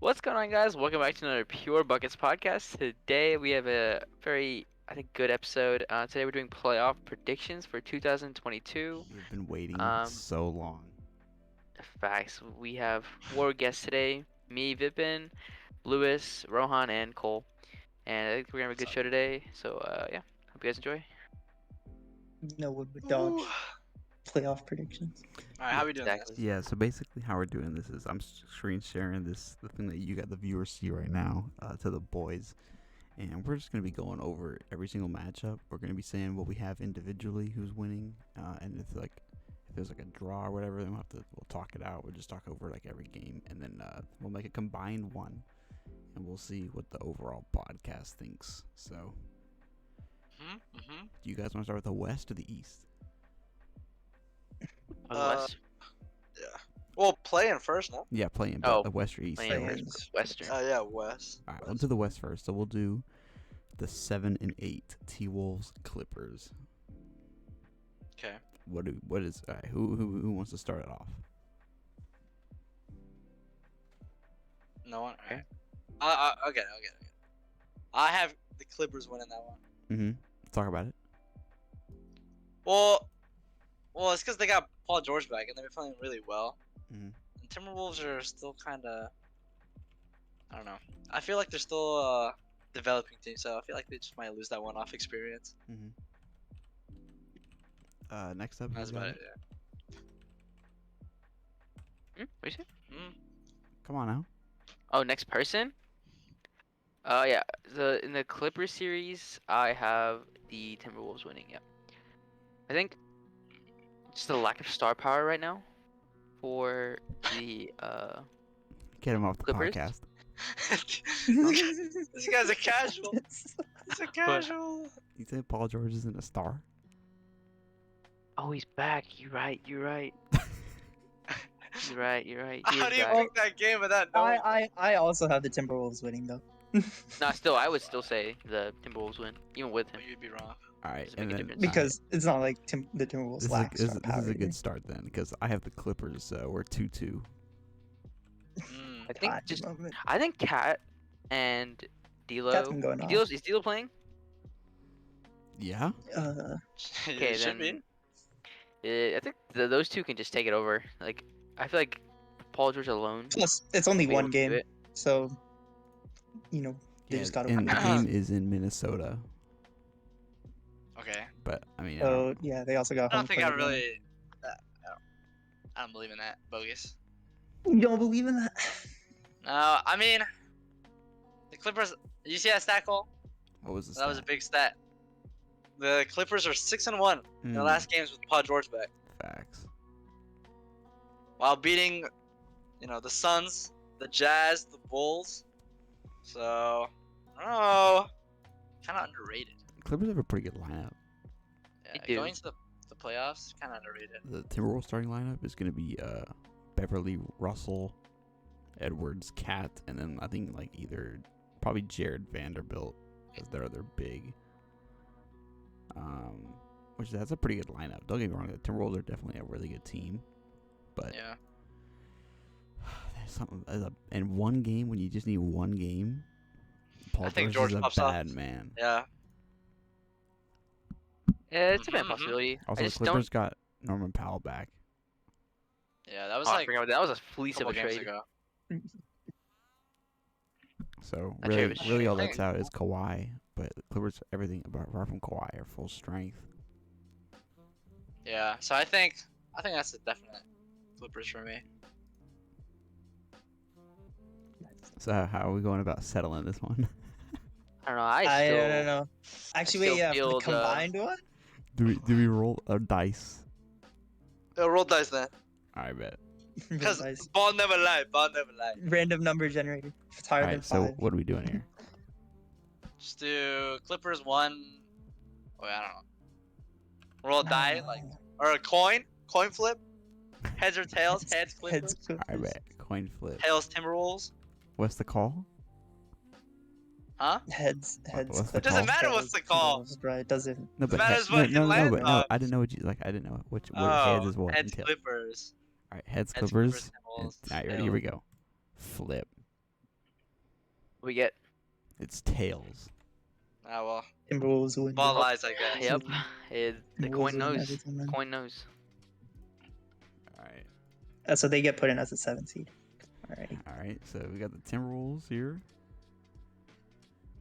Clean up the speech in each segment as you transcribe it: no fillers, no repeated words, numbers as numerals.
What's going on, guys? Welcome back to another Pure Buckets podcast. Today we have a very, good episode. Today we're doing playoff predictions for 2022. We've been waiting Um, so long. Facts. We have four guests today: me, Vipin, Lewis, Rohan, and Cole. And I think we're gonna have a good show today. So yeah, hope you guys enjoy. With Dodge playoff predictions. All right, how we doing Exactly. Yeah, so basically how we're doing this is I'm screen sharing the thing that you got the viewers see right now to the boys, and we're just gonna be going over every single matchup. We're gonna be saying what we have individually, who's winning, and if there's like a draw or whatever, then we'll talk it out. We'll just talk over like every game, and then we'll make a combined one, and we'll see what the overall podcast thinks. So, do you guys want to start with the West or the East? West. Yeah. Well, playing first, no? Yeah, playing Oh, the West or East. Playing First. Western. Yeah, West. All right, we'll do the West first. So we'll do the 7 and 8 T-Wolves Clippers. Okay. What is all right, who wants to start it off? No one. Okay. Okay. I have the Clippers winning that one. Mm-hmm. Talk about it. Well, it's because they got Paul George back and they've been playing really well. Mm-hmm. And Timberwolves are still kind of. I don't know. I feel like they're still a developing team, so I feel like they just might lose that one-off experience. Mm-hmm. Next up, That's who's got about it. it? Yeah. What you say? Come on now. Oh, next person. Yeah. In the Clippers series, I have the Timberwolves winning. Yeah. I think just the lack of star power right now for the Get him off the Clippers? podcast. This guy's a casual. He's a casual. You say Paul George isn't a star? Oh, he's back. You're right. You're right. You're right. You're right. He How is do you back. pick that game without knowing? I also have the Timberwolves winning though. No, still, I would still say the Timberwolves win, even with him. You'd be wrong. All right, Doesn't and make a then difference. Because it's not like the Timberwolves this lack is star this power is a either. good start then because I have the Clippers. We're 2-2. I think God, just moment. I think Cat and D'Lo. Cat's been going off. Is D'Lo playing? Yeah. Okay, It should then. be. I think those two can just take it over. Like I feel like Paul George alone. Plus, it's only will be able one to do game, it. so they just gotta and win. the game is in Minnesota. Okay. But I mean, Oh yeah, they also got. I home don't think I court advantage. really. I don't believe in that. Bogus. You don't believe in that? No, I mean, the Clippers. You see that stat, Cole? what was the That was a stat? big stat. The Clippers are 6-1 in the last games with Paul George back, Facts. while beating, the Suns, the Jazz, the Bulls. So, I don't know. Kind of underrated. Clippers have a pretty good lineup. Yeah, They do. going to the playoffs, kind of underrated. The Timberwolves starting lineup is going to be Beverly, Russell, Edwards, Cat, and then I think like either probably Jared Vanderbilt as their other big. Which that's a pretty good lineup. Don't get me wrong, the Timberwolves are definitely a really good team, but Yeah. there's something in one game when you just need one game. Paul I think George George is a pops off. bad man. Yeah. Yeah, it's a bad Mhm. possibility. Also, I the just Clippers got Norman Powell back. Yeah, that was don't. Oh, I like forgot about that. That was a a fleece of couple a games trade. ago. So That trade really, was all shit. that's out is Kawhi. But the Clippers, everything apart from Kawhi, are full strength. Yeah, so I think that's a definite Clippers for me. So how are we going about settling this one? I don't know. I still. don't know. Actually, still wait, yeah, for the feel the- combined one. do we roll a dice? Roll dice then. I bet. Because Nice. ball never lie. Ball never lie. Random number generator. If it's higher All than right. So 5. what are we doing here? Just do Clippers 1. Wait, I don't know. Roll a die, or a coin flip. Heads or tails? Heads Clippers. Heads Clippers. I bet. Coin flip. Tails Timberwolves. What's the call? Huh? Heads. what's the Clippers, call? Doesn't matter what's the call. Timberwolves, Right, it doesn't. No, but matters no, what you no, land but no. on. I didn't know what you like. I didn't know what Oh, heads is what. heads until- Clippers. All right, heads Heads Clippers. Timberwolves. All right, ready? Here we go. Flip. We get. It's tails. Ah well, Timberwolves win. ball the lies, I guess. Yep. The Timberwolves coin win knows. everything, man. Coin knows. All right. So they get put in as a 7 seed. Alrighty. All right. So we got the Timberwolves here.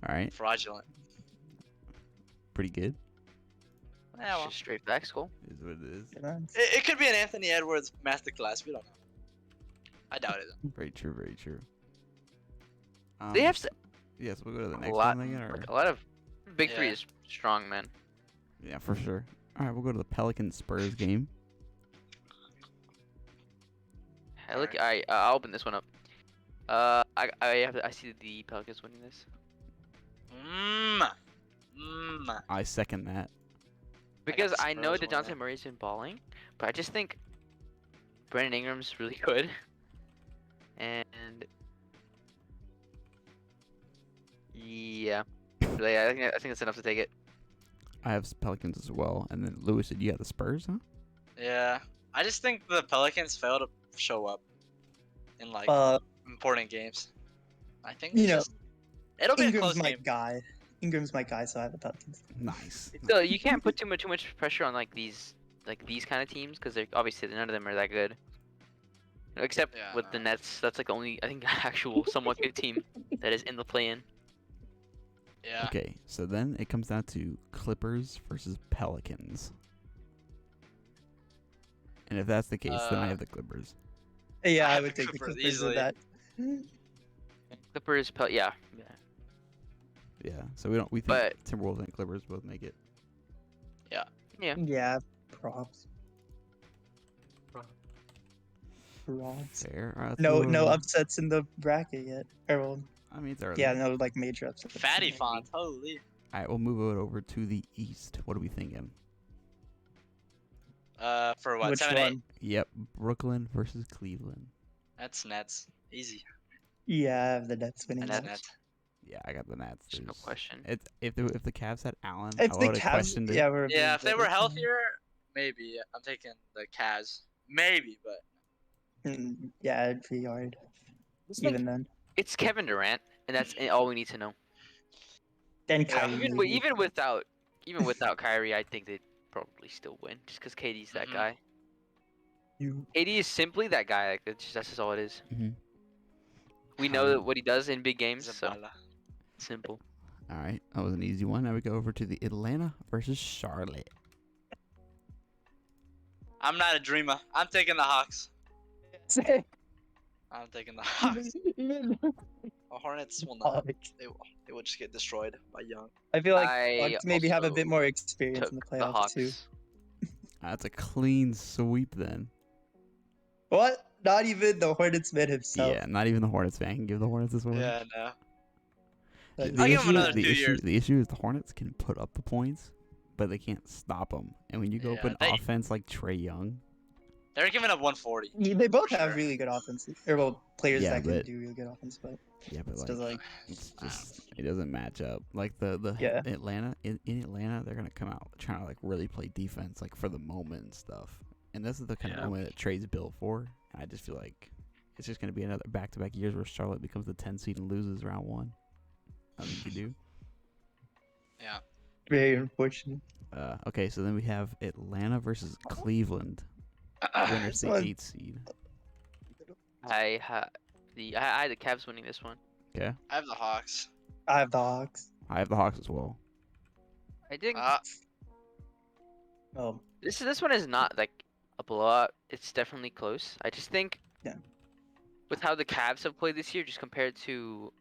All right. Fraudulent. Pretty good. Yeah, It's well. just straight facts, Cole. Is what it is. It could be an Anthony Edwards masterclass. We don't know. I doubt it. Very true. Very true. They have Yes, we'll go to the a next lot. one again. Or? A lot of Big Three Yeah. is strong, man. Yeah, for sure. All right, we'll go to the Pelicans Spurs game. I look. I'll open this one up. I see the Pelicans winning this I second that. because the I know Spurs DeJounte winning. Murray's been balling, but I just think Brandon Ingram's really good, and yeah, really, I think that's enough to take it. I have Pelicans as well. And then Lewis, did you got the Spurs, huh? Yeah. I just think the Pelicans fail to show up in like important games. I think You it's know, just it'll be a Ingram's close my game. guy. Ingram's my guy, so I have the Pelicans. Nice. So you can't put too much pressure on these kind of teams because they're obviously none of them are that good. Except Yeah, with no. the Nets, that's like the only I think actual somewhat good team that is in the play-in. Yeah. Okay, so then it comes down to Clippers versus Pelicans. And if that's the case, then I have the Clippers. Yeah, I have would the take the Clippers Clippers easily. with that. Clippers, yeah. Yeah, so we think But- Timberwolves and Clippers both make it. Yeah, props. Props. Fair. All right, let's No, go no to- upsets in the bracket yet. Or well, I mean, it's early. yeah, no like major upsets. Fatty font, holy. All right, we'll move it over to the East. What are we thinking? For what? Which 7-8? one? Yep, Brooklyn versus Cleveland. That's Nets. Easy. Yeah, I have the Nets winning. And that. that's- Nets. Yeah, I got the Nats. There's no question. It's if the Cavs had Allen, If I the would have Cavs, questioned it. yeah, we're Yeah, if they being were better. healthier, maybe. I'm taking the Cavs. Maybe, but Yeah, it'd be hard. Just think Even then. it's Kevin Durant, and that's all we need to know. Then Yeah. Kyrie. Even without Kyrie, I think they'd probably still win, just because KD's that Mhm. guy. You. KD is simply that guy. Like that's just all it is. Mm-hmm. We know what he does in big games, so Zabala. simple. All right, that was an easy one. Now we go over to the Atlanta versus Charlotte. I'm not a dreamer. I'm taking the Hawks. I'm taking the Hawks. The Hornets will not. They will just get destroyed by Young. I feel like I Bucks maybe have a also bit more experience Took in the the playoffs Hawks. too. That's a clean sweep then. What? Not even the Hornets man himself. Yeah, not even the Hornets fan can give the Hornets this one. Yeah, no. The, Like, the I'll give 'em issue, another the 2 issue, years. the issue is the Hornets can put up the points, but they can't stop them. And when you go up Yeah, an they- offense like Trey Young, They're giving up 140. They both For have sure. really good offenses, or well, players Yeah, that can but- do really good offense, but yeah, but it's like, just like it's just it doesn't match up. Like the Yeah. Atlanta in Atlanta, they're gonna come out trying to like really play defense like for the moment and stuff. And this is the kind Yeah. of moment that Trey's built for. And I just feel like it's just gonna be another back-to-back years where Charlotte becomes the 10 seed and loses round one. I think you do. Yeah. very unfortunate. Okay, so then we have Atlanta versus Cleveland. Winner's the Someone- 8th seed. I had the Cavs winning this one. Okay, I have the Hawks. I have the Hawks. I have the Hawks as well. I think Oh, this one is not like a blowout. It's definitely close. I just think Yeah. with how the Cavs have played this year, just compared to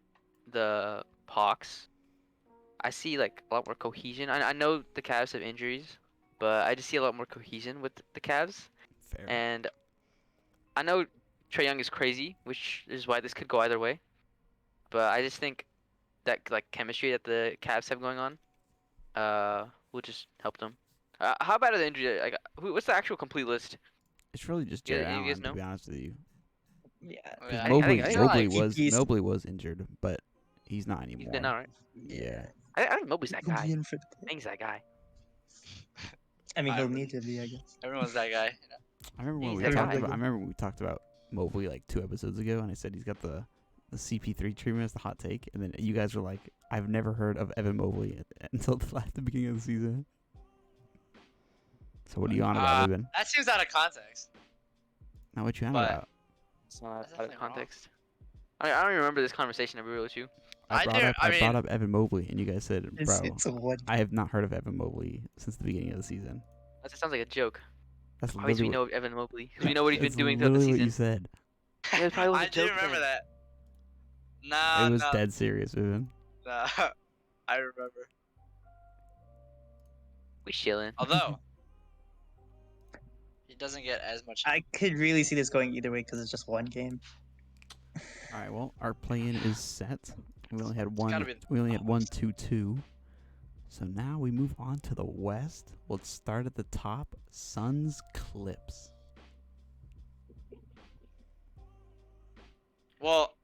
the Hawks, I see like a lot more cohesion. I know the Cavs have injuries, but I just see a lot more cohesion with the Cavs. Fair. And I know Trey Young is crazy, which is why this could go either way. But I just think that like chemistry that the Cavs have going on, will just help them. How about the injury? Like, what's the actual complete list? It's really just Yeah, Jared you guys Allen, know? to be honest with you. yeah. Oh, 'Cause yeah, Mobley, I think Mobley like was he's- Mobley was injured, but he's not anymore. He's been alright. Yeah. I think Mobley's that He'll guy. be in for the I play. think he's that guy. I mean, he'll Ivory. need to be, I guess. Everyone's that guy. I remember when He's we that talked guy. about. I remember when we talked about Mobley like 2 episodes ago, and I said he's got the the CP3 treatment as the hot take, and then you guys were like, "I've never heard of Evan Mobley until the beginning of the season." So what are you on about, Ruben? That seems out of context. Not what you on but- about. It's not That's out of definitely wrong. context. I don't even remember this conversation I real with you. I do- I brought mean- up Evan Mobley, and you guys said, "Bro, It's a one. I have not heard of Evan Mobley since the beginning of the season." That sounds like a joke. That's Always we literally know Evan Mobley because we know what he's been that's doing throughout the literally what season. you said. Yeah, it probably was a I do joke remember then. that. Nah, It was nah, dead serious, Ruben. nah. I remember. We chilling. Although he doesn't get as much. I could really see this going either way because it's just one game. All right, well, our play-in is set. We only had gotta one. be We only had almost. 1-2-2. So now we move on to the West. Let's start at the top. Suns Clips. Well,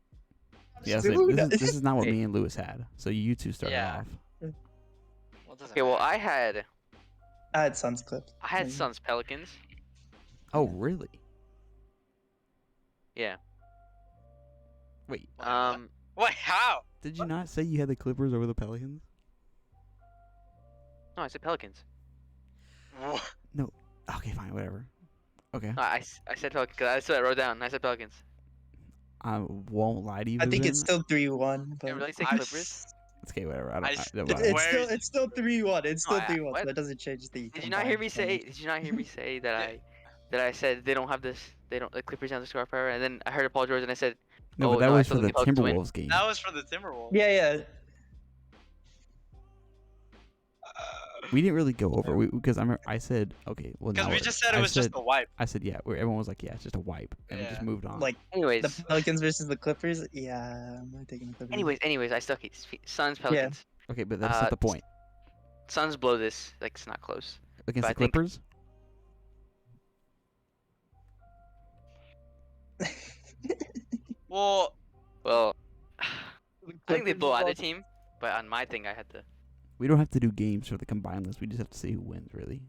Yes, Dude. this is not what me and Lewis had. So you two started Yeah. off. well, it doesn't Okay, well matter. I had Suns clip. I had Mhm. Suns Pelicans. Oh, really? Yeah. Wait, Wait, what? Um. Wait, how? did you not say you had the Clippers over the Pelicans? No, I said Pelicans. Okay, fine, whatever. Okay, No, I said Pelicans because I said I wrote down. I said Pelicans. I won't lie to you. I think it's Ruben. still 3-1. Yeah, But really say I Clippers. It's okay, whatever. I I don't. s- I, It- whatever. Where- it's still 3-1. It's still No, 3-1. what? So that doesn't change the. Did you not hear combined me say? standings. Did you not hear me say that I said they don't have this? They don't. The Clippers don't have the star power. And then I heard Paul George and I said, No, oh, but that no, I was still for the think the Pelicans win. Timberwolves game. That was for the Timberwolves. Yeah. We didn't really go over because I said okay. Well, Because now we we're- just said it I was just a wipe. I said yeah. Where everyone was like, yeah, it's just a wipe, and we just Yeah. moved on. Like anyways, the Pelicans versus the Clippers. Yeah, I'm taking the Clippers. anyways, I still keep Suns Pelicans. okay, but that's not the point. Suns blow this. Like it's not close. Against but the I think- Clippers, Well, Well, I think they blow either team. But on my thing, I had to. we don't have to do games for the combined list. We just have to see who wins, really.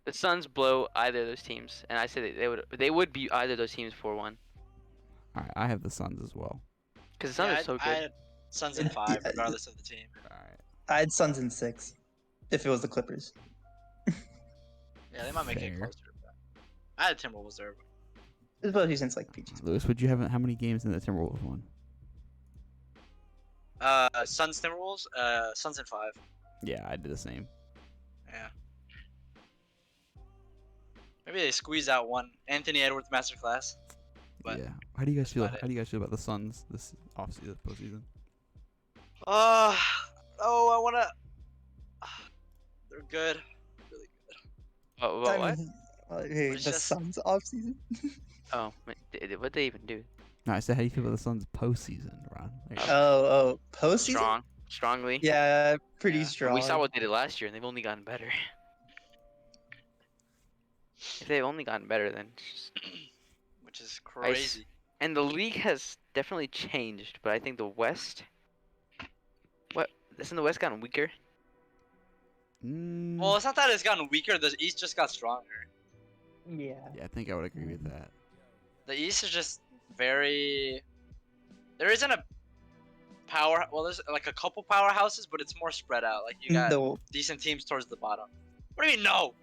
The Suns blow either of those teams, and I said they would beat either of those teams 4-1. All right, I have the Suns as well. Because the Suns yeah, are so I good. had Suns in Yeah, 5, yeah. regardless of the team. All right. I had Suns in 6. If it was the Clippers. Yeah, they might make it Fair. closer. But I had Timberwolves there. Especially since like PG. Lewis, would you have how many games in the Timberwolves won? Suns Timberwolves. Suns in 5. Yeah, I did the same. Yeah. Maybe they squeeze out one Anthony Edwards masterclass. But yeah. How do you guys feel? about it. How do you guys feel about the Suns this offseason, postseason? I wanna. They're good. Really good. Oh, I what? mean, hey, It's the just- Suns off season. Oh, what they even do? No, I said, how do you feel about the Suns postseason, Ron? Like, Oh, postseason. Strongly. Yeah, pretty Yeah. strong. We saw what they did last year, and they've only gotten better. If they've only gotten better, then it's just... Which is crazy. And the league has definitely changed, but I think the West. Hasn't the West gotten weaker? Well, it's not that it's gotten weaker. The East just got stronger. Yeah. yeah, I think I would agree with that. The East is just very. There isn't a power. Well, there's like a couple powerhouses, but it's more spread out. Like you got No, decent teams towards the bottom. What do you mean no?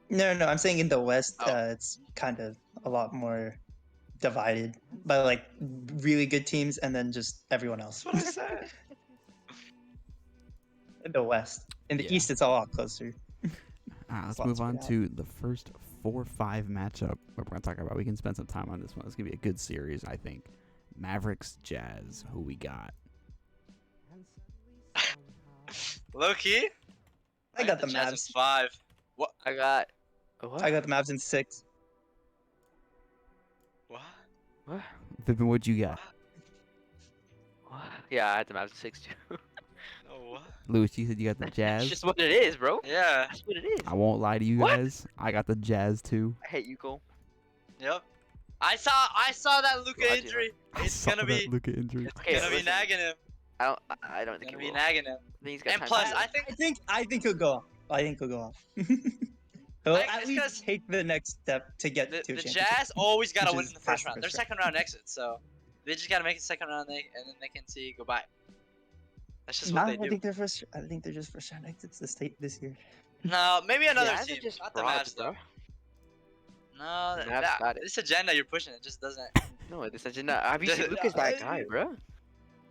no. I'm saying in the West, Oh. it's kind of a lot more divided by like really good teams and then just everyone else. That's what I said. In the West, in the Yeah. East, it's a lot closer. Let's Lots move on spread out. to the first 4-5 matchup we're going to talk about. We can spend some time on this one. It's going to be a good series, I think. Mavericks, Jazz, who we got? Low key. I got the Jazz in Mavs. 5. I got. What? I got the Mavs in 6. What? What? Vipin, what'd you got? What? Yeah, I had the Mavs at 6 too. Oh what? Lewis, you said you got the It's Jazz. just what it is, bro. Yeah. That's what it is. I won't lie to you What? guys. I got the Jazz too. I hate you, Cole. Yep. I saw that Luka Glad you injury. I It's saw gonna be. that Luka injury. It's Okay, gonna be listen. nagging him. I don't think Gonna he be will. nagging him. I think he's got And time plus, to I think I think he'll go off. I think he'll go off. He'll Like, at it's least 'cause take the next step to get the to a the championship. Jazz always gotta which win is in the past first the round. They're first round. second round exits, so They just gotta make it second round, and then they can see goodbye. That's just Nah, what they I do. think they're first. I think they're just first round exits this year. No, maybe another Jazz are team, just not the frauds, Mavs bro. though. No, The Mavs got it. this agenda you're pushing, it just doesn't. No, this is not. Have you seen Luka's that guy, bro?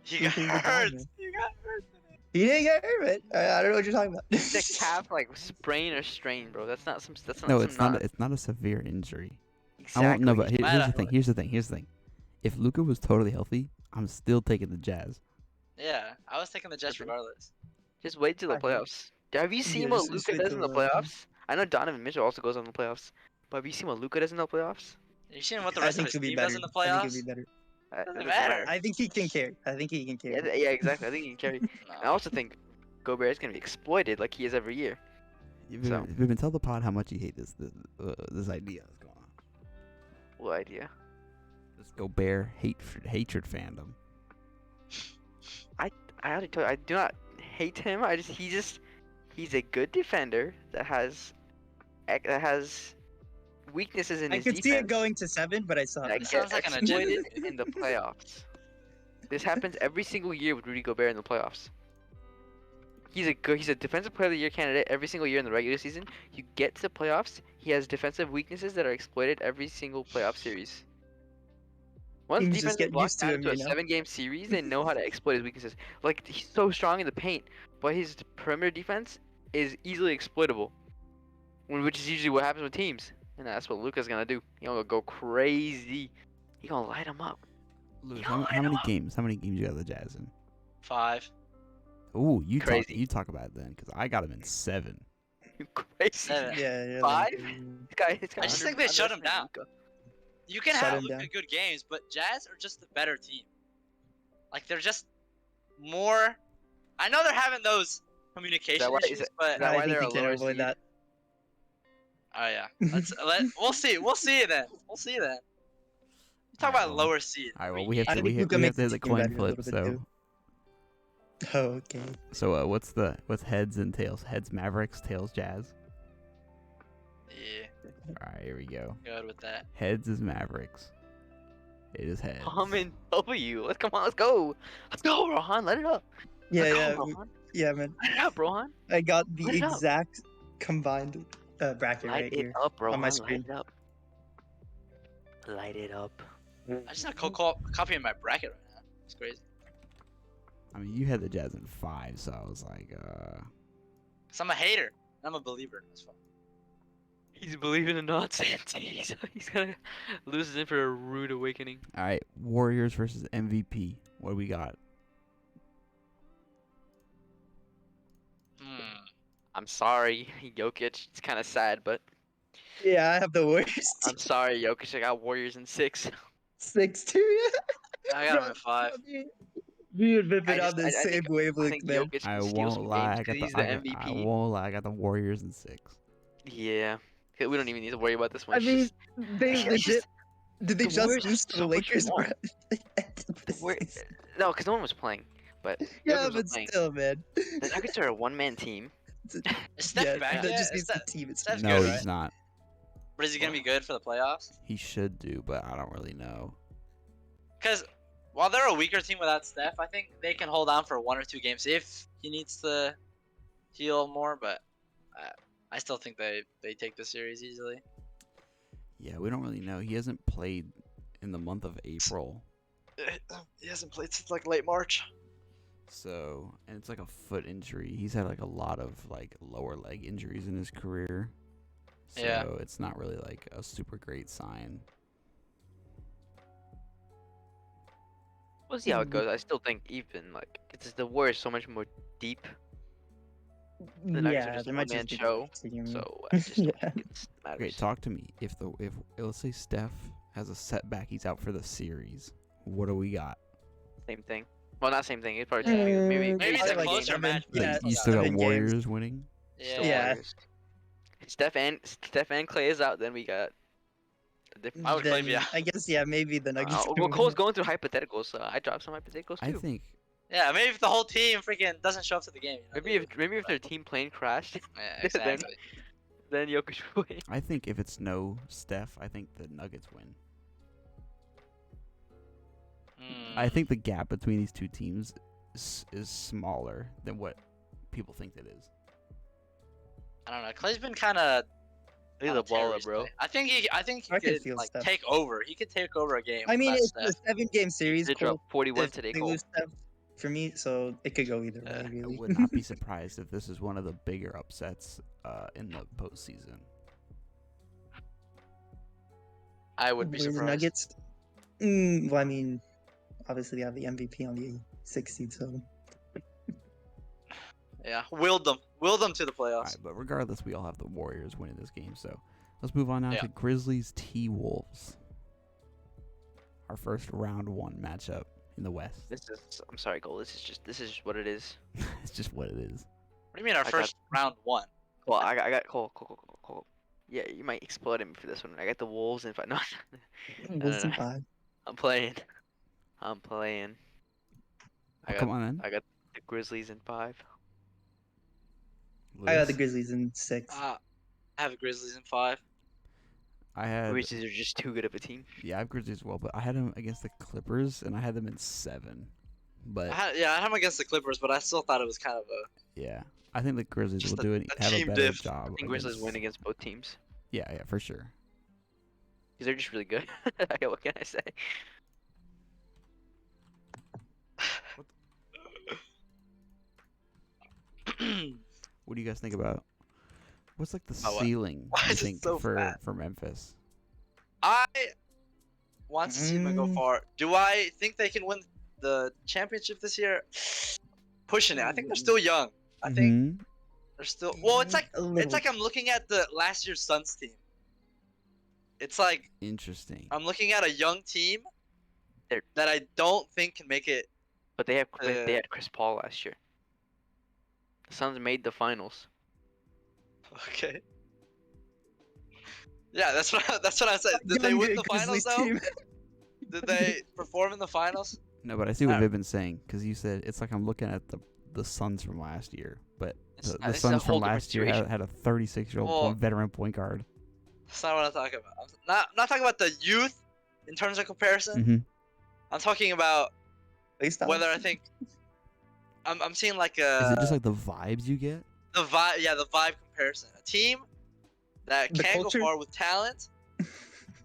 He got Luka's the guy, hurt. man. He got hurt. He didn't get hurt, but I don't know what you're talking about. The calf like sprain or strain, bro. That's not some. That's not No, some. it's not. It's not a severe injury. Exactly. I won't. No, but here's the Matter. thing. Here's the thing. Here's the thing. If Luka was totally healthy, I'm still taking the Jazz. Yeah, I was taking the Jets Okay. regardless. Just wait till the I agree. playoffs. Have you seen Yeah, what just Luka wait does till in the the- playoffs? I know Donovan Mitchell also goes on the playoffs, but have you seen what Luka does in the playoffs? You seen what the I rest of think his he'll be team better. does in the I think he'll playoffs? be better. Doesn't matter. I think he can carry. I think he can carry. Yeah, exactly. I think he can carry. I No. also think Gobert is gonna be exploited like he is every year. So- We've been tell the pod how much you hate this idea that's going on. What idea? This Gobert hatred fandom. I already told you, I do not hate him. He's a good defender that has weaknesses in I his could defense. see it going to 7, but I saw that it. Sounds get like an agenda. exploited in the playoffs. This happens every single year with Rudy Gobert in the playoffs. He's a defensive player of the year candidate every single year in the regular season. You get to the playoffs, he has defensive weaknesses that are exploited every single playoff series. Once Teams defense just is get locked used to down him, into a you know? 7-game series, they know how to exploit his weaknesses. Like he's so strong in the paint, but his perimeter defense is easily exploitable. Which is usually what happens with teams, and that's what Luka's gonna do. He's gonna go crazy. He's gonna light him up. Lewis, Yo, how many games? How many games you got the Jazz in? 5. Ooh, Crazy. you talk about it then, because I got him in 7. You crazy. 7. Yeah. 5? Like, This guy I just think they shut him down. You can Shut have him Luka down. good games, but Jazz are just the better team. Like they're just more. I know they're having those communication why- is issues, it- but is that why I think they're he a can lower avoid seed? that. oh yeah, we'll see. We'll see then. We'll see then. You talk Alright, about well, lower seed. All right, well every we have I to think Luka we have makes to hit the the team coin better a flip. little bit, So too. Oh, okay. what's heads and tails? Heads Mavericks, tails Jazz. Yeah, All right, here we go. good with that. Heads is Mavericks. It is heads. in W. Come on, let's go. Let's go, Rohan. Let it up. Yeah, Let's yeah, go, Rohan. yeah, man. Let it up, Rohan. I got the Light it up. exact combined bracket Light right it here up, Rohan. on my Light screen. it up. Light it up. I just not copying my bracket right now. It's crazy. I mean, you had the Jazz in 5, so I was like, Cause I'm a hater. I'm a believer. That's fine. He's believing in nonsense. He's gonna lose his in for a rude awakening. all right, Warriors versus MVP. What do we got? I'm sorry, Jokic. It's kind of sad, but Yeah, I have the worst. I'm sorry, Jokic. I got Warriors in 6. 6-2. I got him at 5. Me and Vip I on just- the I same think- I wavelength, think man. Jokic I can steal won't some lie. games 'cause he's the I MVP. won't lie. I got the Warriors in 6. Yeah, 'Cause we don't even need to worry about this one. I It's mean, just- they it's legit. just- Did they the just Warriors lose have to the so much Lakers, bro? more. no, because no one was playing. But Yeah, Jokic was but playing. still, man. The Nuggets are a one-man team. Is Steph Yeah, back that yet? just Is means Steph- the team is. Steph's No, good, he's right? not. But is he gonna be good for the playoffs? He should do, but I don't really know. Because while they're a weaker team without Steph, I think they can hold on for 1 or 2 games if he needs to heal more. But I still think they take the series easily. Yeah, we don't really know. He hasn't played in the month of April. He hasn't played since like late March. So, and it's like a foot injury. He's had like a lot of like lower leg injuries in his career. So Yeah. it's not really like a super great sign. We'll see how it goes. I still think even like it's the Warriors so much more deep. The Nuggets are Yeah, just they a might one-man just be show. the team. So I just don't Yeah. think it matters. Okay, talk to me. If let's say Steph has a setback, he's out for the series. What do we got? Same thing. Well, not same thing. It's probably maybe Maybe it's a 7 closer games. match. Yeah, Like, you still got 7 games. Warriors winning. Still Yeah. Warriors. Steph and Clay is out. Then we got a different. I would claim, Then yeah. I guess maybe the Nuggets. Well, can Cole's win. going through hypotheticals, so I dropped some hypotheticals I too. think Yeah, maybe if the whole team freaking doesn't show up to the game. You know, Maybe if their team plane crashed, Yeah, then- exactly. then Jokic would win. I think if it's no Steph, I think the Nuggets win. I think the gap between these two teams is smaller than what people think it is. I don't know. Clay's been kind of He's a baller, bro. I think he I can could feel like Steph. take over. He could take over a game. I mean, without it's a Steph. 7-game series. They Cole. dropped 41 If today, they Cole. lose Steph for me, so it could go either way, I really. would not be surprised if this is one of the bigger upsets in the postseason. I would be Where the surprised. Nuggets? Well, I mean, obviously they have the MVP on the 6th seed, so Yeah, willed them to the All playoffs. right, but regardless, we all have the Warriors winning this game. So let's move on now Yeah. to Grizzlies T-Wolves. Our first round 1 matchup in the West. I'm sorry, Cole. This is just what it is. It's just what it is. What do you mean our I got- first round 1? Well, I got Cole. Yeah, you might explode him for this one. I got the Wolves and no, Wolves in no. 5. I'm playing. I got Come on, then. I got the Grizzlies in 5. I got the Lewis? Grizzlies in 6. I have the Grizzlies in 5. I had Grizzlies are just too good of a team. I have Grizzlies as well, but I had them against the Clippers, and I had them in 7. But I had them against the Clippers, but I still thought it was kind of a. yeah, I think the Grizzlies Just will do it. a Have a team better diff. job. I think Grizzlies against- win against both teams Yeah, for sure. because they're just really good. What can I say? What do you guys think about? What's like the Oh, what? ceiling Why you is it think so for fat? Memphis? I want to see them go Mm. far. Do I think they can win the championship this year? Pushing it. I think they're still young. I think Mhm. they're still. Well, it's like A little. I'm looking at the last year's Suns team. It's like Interesting. I'm looking at a young team They're- that I don't think can make it. But they had Chris Paul last year. The Suns made the finals. Okay. Yeah, that's what I said. Did they Young win the finals Grizzlies though? team. Did they perform in the finals? No, but I see what Alright. Viv been saying because you said it's like I'm looking at the Suns from last year, but It's the not- this is a Suns from whole different last year situation. had a 36-year-old Well- veteran point guard. That's not what I'm talking about. I'm not talking about the youth in terms of comparison. Hmm. I'm talking about Play style. whether I think I'm seeing like Is it just a like the vibes you get? the vibe. Yeah, the vibe comparison. A team that The can culture? go far with talent,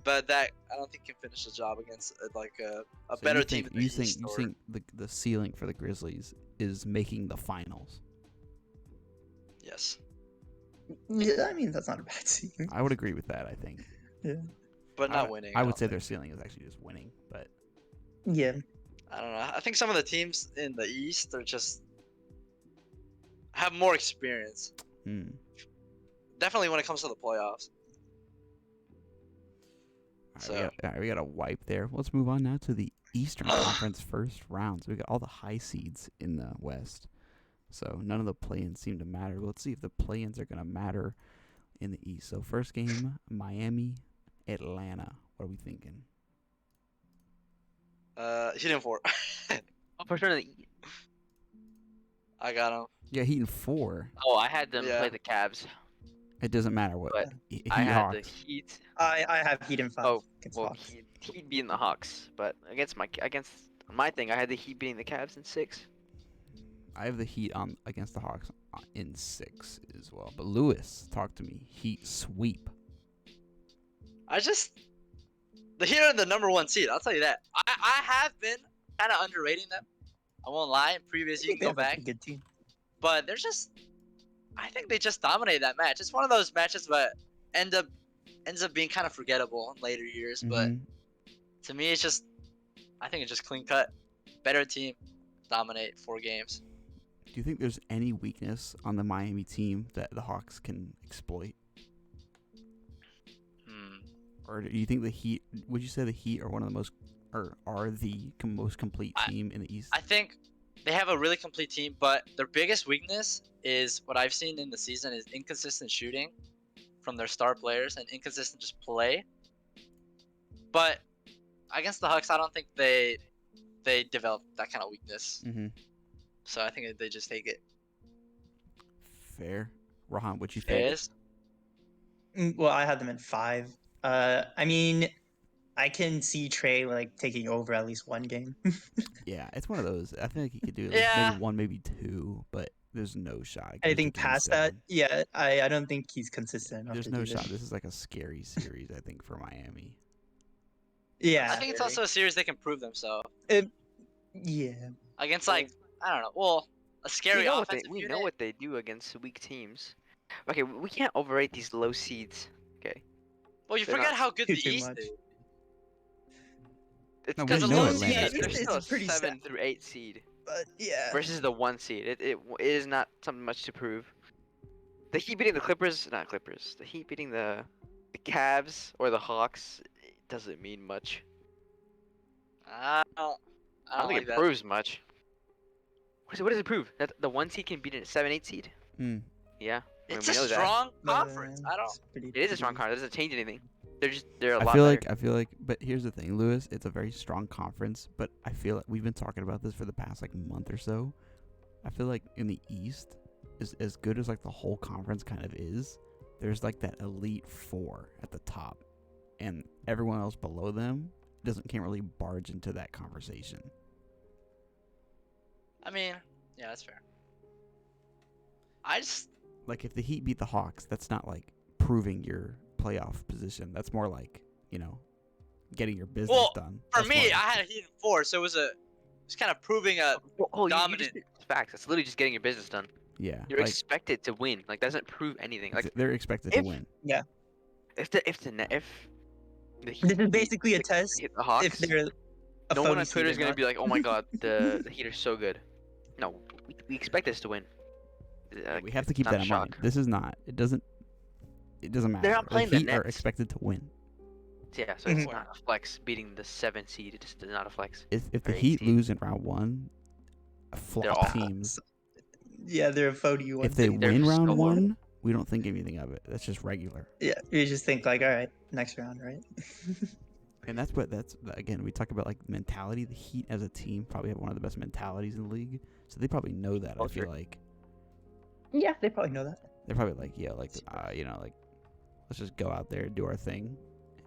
but that I don't think can finish the job against like a So better you team think, in the you think East. you or- think the ceiling for the Grizzlies is making the finals? Yes, Yeah, I mean that's not a bad team. I would agree with that. I think. but not winning. I would don't say think. their ceiling is actually just winning, but Yeah, I don't know. I think some of the teams in the East are just have more experience. hmm. Definitely when it comes to the playoffs. We got a wipe there. Let's move on now to the Eastern Conference first round. So we got all the high seeds in the West. So none of the play-ins seem to matter. Let's see if the play-ins are going to matter in the East. So first game, Miami, Atlanta. What are we thinking? He didn't for. Oh, for sure. I got him. Yeah, Heat in 4. Oh, I had them Yeah. play the Cavs. It doesn't matter what. But Heat I had the Hawks. Heat. I have Heat in 5 Oh, against Well, Hawks. Heat beating the Hawks, but against my thing, I had the Heat beating the Cavs in 6. I have the Heat on against the Hawks in 6 as well. But Lewis, talk to me. Heat sweep. The Heat are the number 1 seed. I'll tell you that. I have been kind of underrating them. I won't lie. In previous, you can go back, Good team. but I think they just dominated that match. It's one of those matches that ends up being kind of forgettable in later years. But Mhm. to me, I think it's just clean cut. Better team, dominate 4 games. Do you think there's any weakness on the Miami team that the Hawks can exploit? Or do you think the Heat? Would you say the Heat are one of the most, or are the most complete team in the East? I think they have a really complete team, but their biggest weakness is what I've seen in the season is inconsistent shooting from their star players and inconsistent just play. But against the Hawks, I don't think they developed that kind of weakness. Mm-hmm. So I think they just take it. Fair. Rohan, what you think? Fairs. Well, I had them in 5. I mean, I can see Trey like taking over at least one game. Yeah, it's one of those. I think he could do at least Yeah. maybe one, maybe two, but there's no shot. It goes to Anything game past that, 7. yeah, I don't think he's consistent enough There's to no do shot. this. This is like a scary series, I think, for Miami. Yeah, I think it's very. also a series they can prove themselves Yeah. against, like, I don't know. Well, a scary offensive we unit. know what they do against weak teams. Okay, we can't overrate these low seeds. Okay, Well, you they're forget not how good the too East much. is. it's No, we because a the know low Atlanta. seed. Yeah, is They're East still a is pretty 7 sad. through 8 seed But yeah. versus the 1 seed. It is not something much to prove. The Heat beating the Clippers, not Clippers. The Heat beating the Cavs or the Hawks, it doesn't mean much. I don't I don't think like it that. proves much. What does it prove? That the 1 seed can beat a 7-8 seed? Mm. Yeah, I mean, It's we a know that. strong conference. I don't. It's pretty, It is a strong pretty- conference. It doesn't change anything. They're a I lot feel better. like, but here's the thing, Lewis. It's a very strong conference, but I feel like we've been talking about this for the past like month or so. I feel like in the East, is as good as like the whole conference kind of is. There's like that elite 4 at the top, and everyone else below them can't really barge into that conversation. I mean, yeah, that's fair. I just. Like if the Heat beat the Hawks, that's not like proving your playoff position. That's more like, getting your business Well, done. For That's me, more I like- had a Heat in 4, so it's kind of proving a. You dominant. just it's facts. It's literally just getting your business done. yeah, You're like expected to win. Like that doesn't prove anything. Like they're expected to if- win. if the Heat This is beat basically a the test hit the Hawks, if they're a no one phony on Twitter seed is or gonna not. be like, "Oh my God, the Heat are so good." No, we expect this to win. We have to keep not that a in shock. mind. This is not. It doesn't matter. They're not playing the Heat are Nets. expected to win. Yeah, so it's Mhm. not a flex beating the 7 seed. It just is not a flex. If the Or 8 Heat seed. lose in round 1, They're flop awful. teams. Yeah, they're a phony one. If they They're win round so 1, we don't think anything of it. That's just regular. Yeah, you just think like, all right, next round, right? And that's again, we talk about like mentality. The Heat as a team probably have one of the best mentalities in the league, so they probably know that. I feel Culture. like Yeah, they probably know that. they're probably like, yeah, like like let's just go out there, do our thing,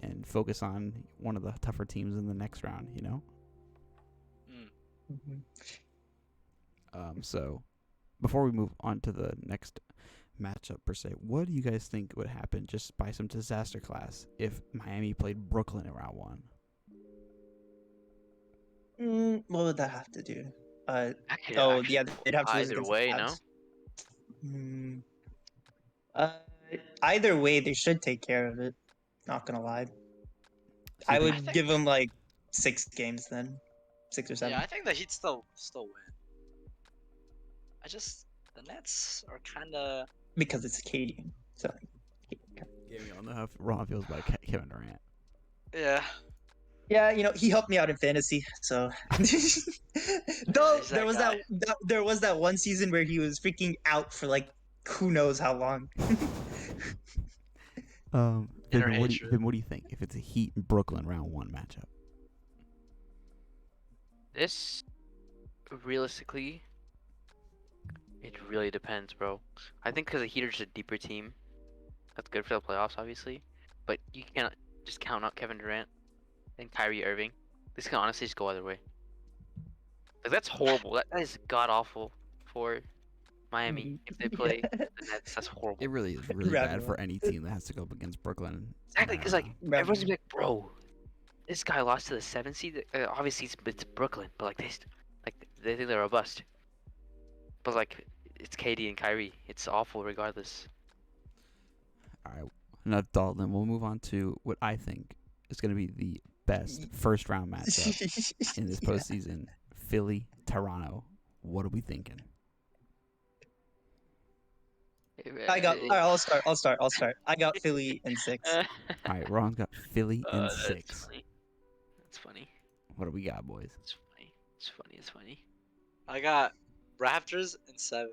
and focus on one of the tougher teams in the next round. Mhm. So before we move on to the next matchup per se, what do you guys think would happen just by some disaster class if Miami played Brooklyn in round 1? What would that have to do? Actually, Yeah, they'd have to lose either against way, the no. Cavs. Mm, uh, either way, they should take care of it. Not gonna lie, So I you would think- think- give them like 6 games then, 6 or 7. Yeah, I think the Heat still win. The Nets are kind of. Because it's KD. So Yeah, we all know how Rohan feels about Kevin Durant. Yeah. yeah, he helped me out in fantasy. So though he's that there was guy. there was that one season where he was freaking out for like who knows how long. Vivian, Inner what hatred. do you think if it's a Heat and Brooklyn round 1 matchup? This, realistically, it really depends, bro. I think because the Heat are just a deeper team, that's good for the playoffs, obviously. But you can't just count out Kevin Durant and Kyrie Irving. This can honestly just go either way. Like that's horrible. That is god awful for Miami if they play the Nets. That's horrible. It really is really Round bad for one. any team that has to go up against Brooklyn. Exactly, because like Round everyone's one. gonna be like, bro, this guy lost to the 7 seed. Obviously, it's Brooklyn, but like they think they're robust. But like, it's KD and Kyrie. It's awful regardless. All right, enough Dalton. We'll move on to what I think is going to be the best first round matchup in this Yeah. postseason: Philly, Toronto. What are we thinking? I got. All right, I'll start. I got Philly in 6. All right, Ron's got Philly in That's 6. funny. That's funny. What do we got, boys? It's funny. It's funny. It's funny. I got Raptors in 7.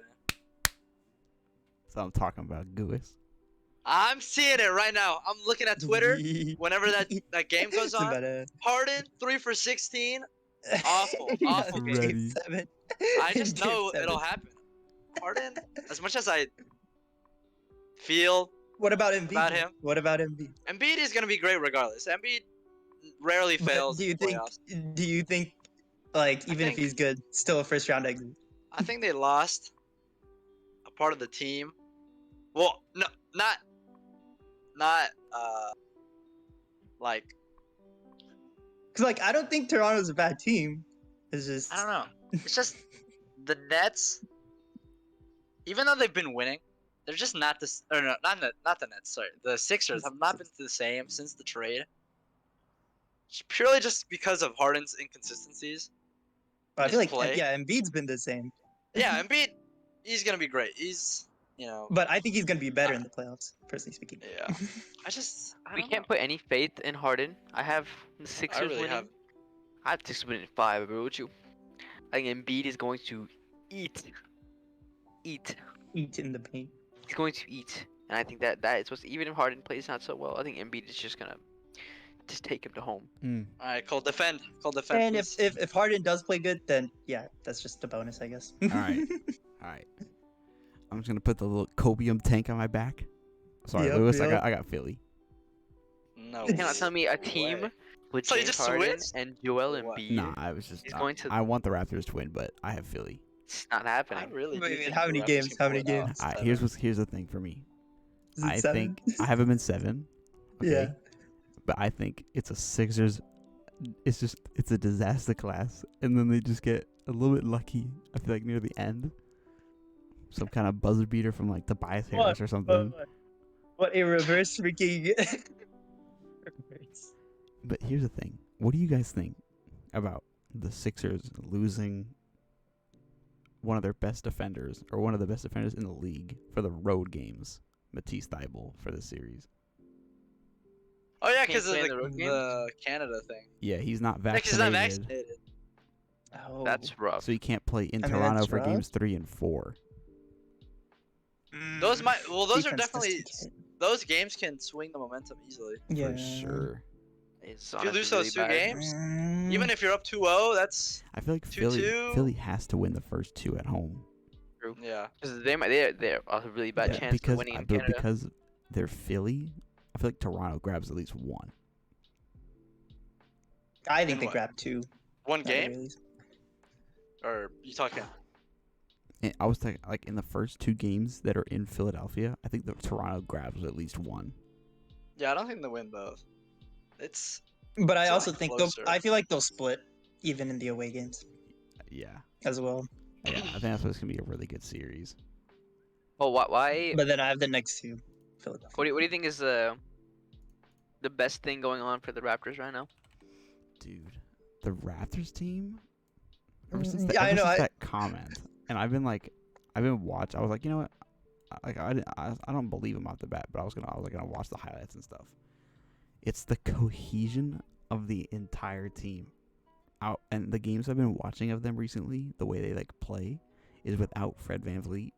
So I'm talking about Goose. I'm seeing it right now. I'm looking at Twitter whenever that game goes It's on. about a- Harden 3 for 16. Awful, Yeah, awful in game. game 7. I In just game know 7. it'll happen. Harden, as much as I feel What about Embiid? About him? What about Embiid? Embiid is gonna be great regardless. Embiid rarely But fails do you think? playoffs. Do you think, like, I even if think he's good, still a first round exit? I think they lost a part of the team. Well, no, not like Because like I don't think Toronto's a bad team. It's I don't just know. It's just the Nets, even though they've been winning, they're just not this. Or no, not the Nets. Sorry, the Sixers have not been the same since the trade. Purely just because of Harden's inconsistencies in I his feel like play. yeah, Embiid's been the same, Yeah, Embiid, he's gonna be great. He's but I think he's gonna be better I- in the playoffs, personally speaking. yeah. I We don't know. can't put any faith in Harden. I have the I Sixers really winning. have. I have Sixers winning 5. I agree with you. I think Embiid is going to eat. Eat in the paint. He's going to eat, and I think that is what's even if Harden plays not so well. I think Embiid is just gonna just take him to home. All right, Cole, defend. Cole, defend, And please. if Harden does play good, then yeah, that's just a bonus, I guess. All right. All right. I'm just gonna put the little copium tank on my back. Sorry, Yep, Lewis. yep. I got Philly. No. You cannot way. tell me a No team way. with So you James just Harden switched? and Joel What? Embiid. Nah, I was just. He's going to. I want the Raptors to win, but I have Philly. It's not I happening. really do Wait, think how the many Raptors games? can How pull many it out. games? Here's the thing for me. Is it I 7? think I have them in 7. Okay. Yeah. But I think it's a Sixers. It's a disaster class, and then they just get a little bit lucky. I feel like near the end, some kind of buzzer beater from like Tobias Harris or something. What a reverse freaking. Reverse. But here's the thing: what do you guys think about the Sixers losing one of their best defenders, or one of the best defenders in the league, for the road games, Matisse Thybulle, for this series? Oh yeah, Can't because of play in the road the Canada thing. Yeah, he's not Yeah, 'cause he's not vaccinated, vaccinated. Oh. That's rough. so he can't play in I mean, Toronto that's for rough. games 3 and 4. Those might. Well, those are Defense definitely. does take it. Those games can swing the momentum easily. Yeah. For sure. It's If you honestly lose really those 2 bad. games, Mm, even if you're up 2-0, that's I feel like 2-2. Philly has to win the first 2 at home. yeah. Because they're a really bad Yeah, chance because of winning in Canada. because they're Philly, I feel like Toronto grabs at least 1. I think In they what? grabbed 2. One at the game, very least. or you talking? And I was thinking, like, in the first 2 games that are in Philadelphia, I think the Toronto grabs at least 1. Yeah, I don't think they win both. It's But I It's also like think closer. I feel like they'll split even in the away games Yeah. as well. Yeah, I think that's what's going to be a really good series. Oh, why? But then I have the next 2, Philadelphia. What do you think is the best thing going on for the Raptors right now? Dude, the Raptors team, ever since, Yeah, I know, that comment, and I've been watching, I was like, you know what? I don't believe him off the bat, but I was gonna watch the highlights and stuff. It's the cohesion of the entire team. Out, and the games I've been watching of them recently, the way they like play is without Fred VanVleet,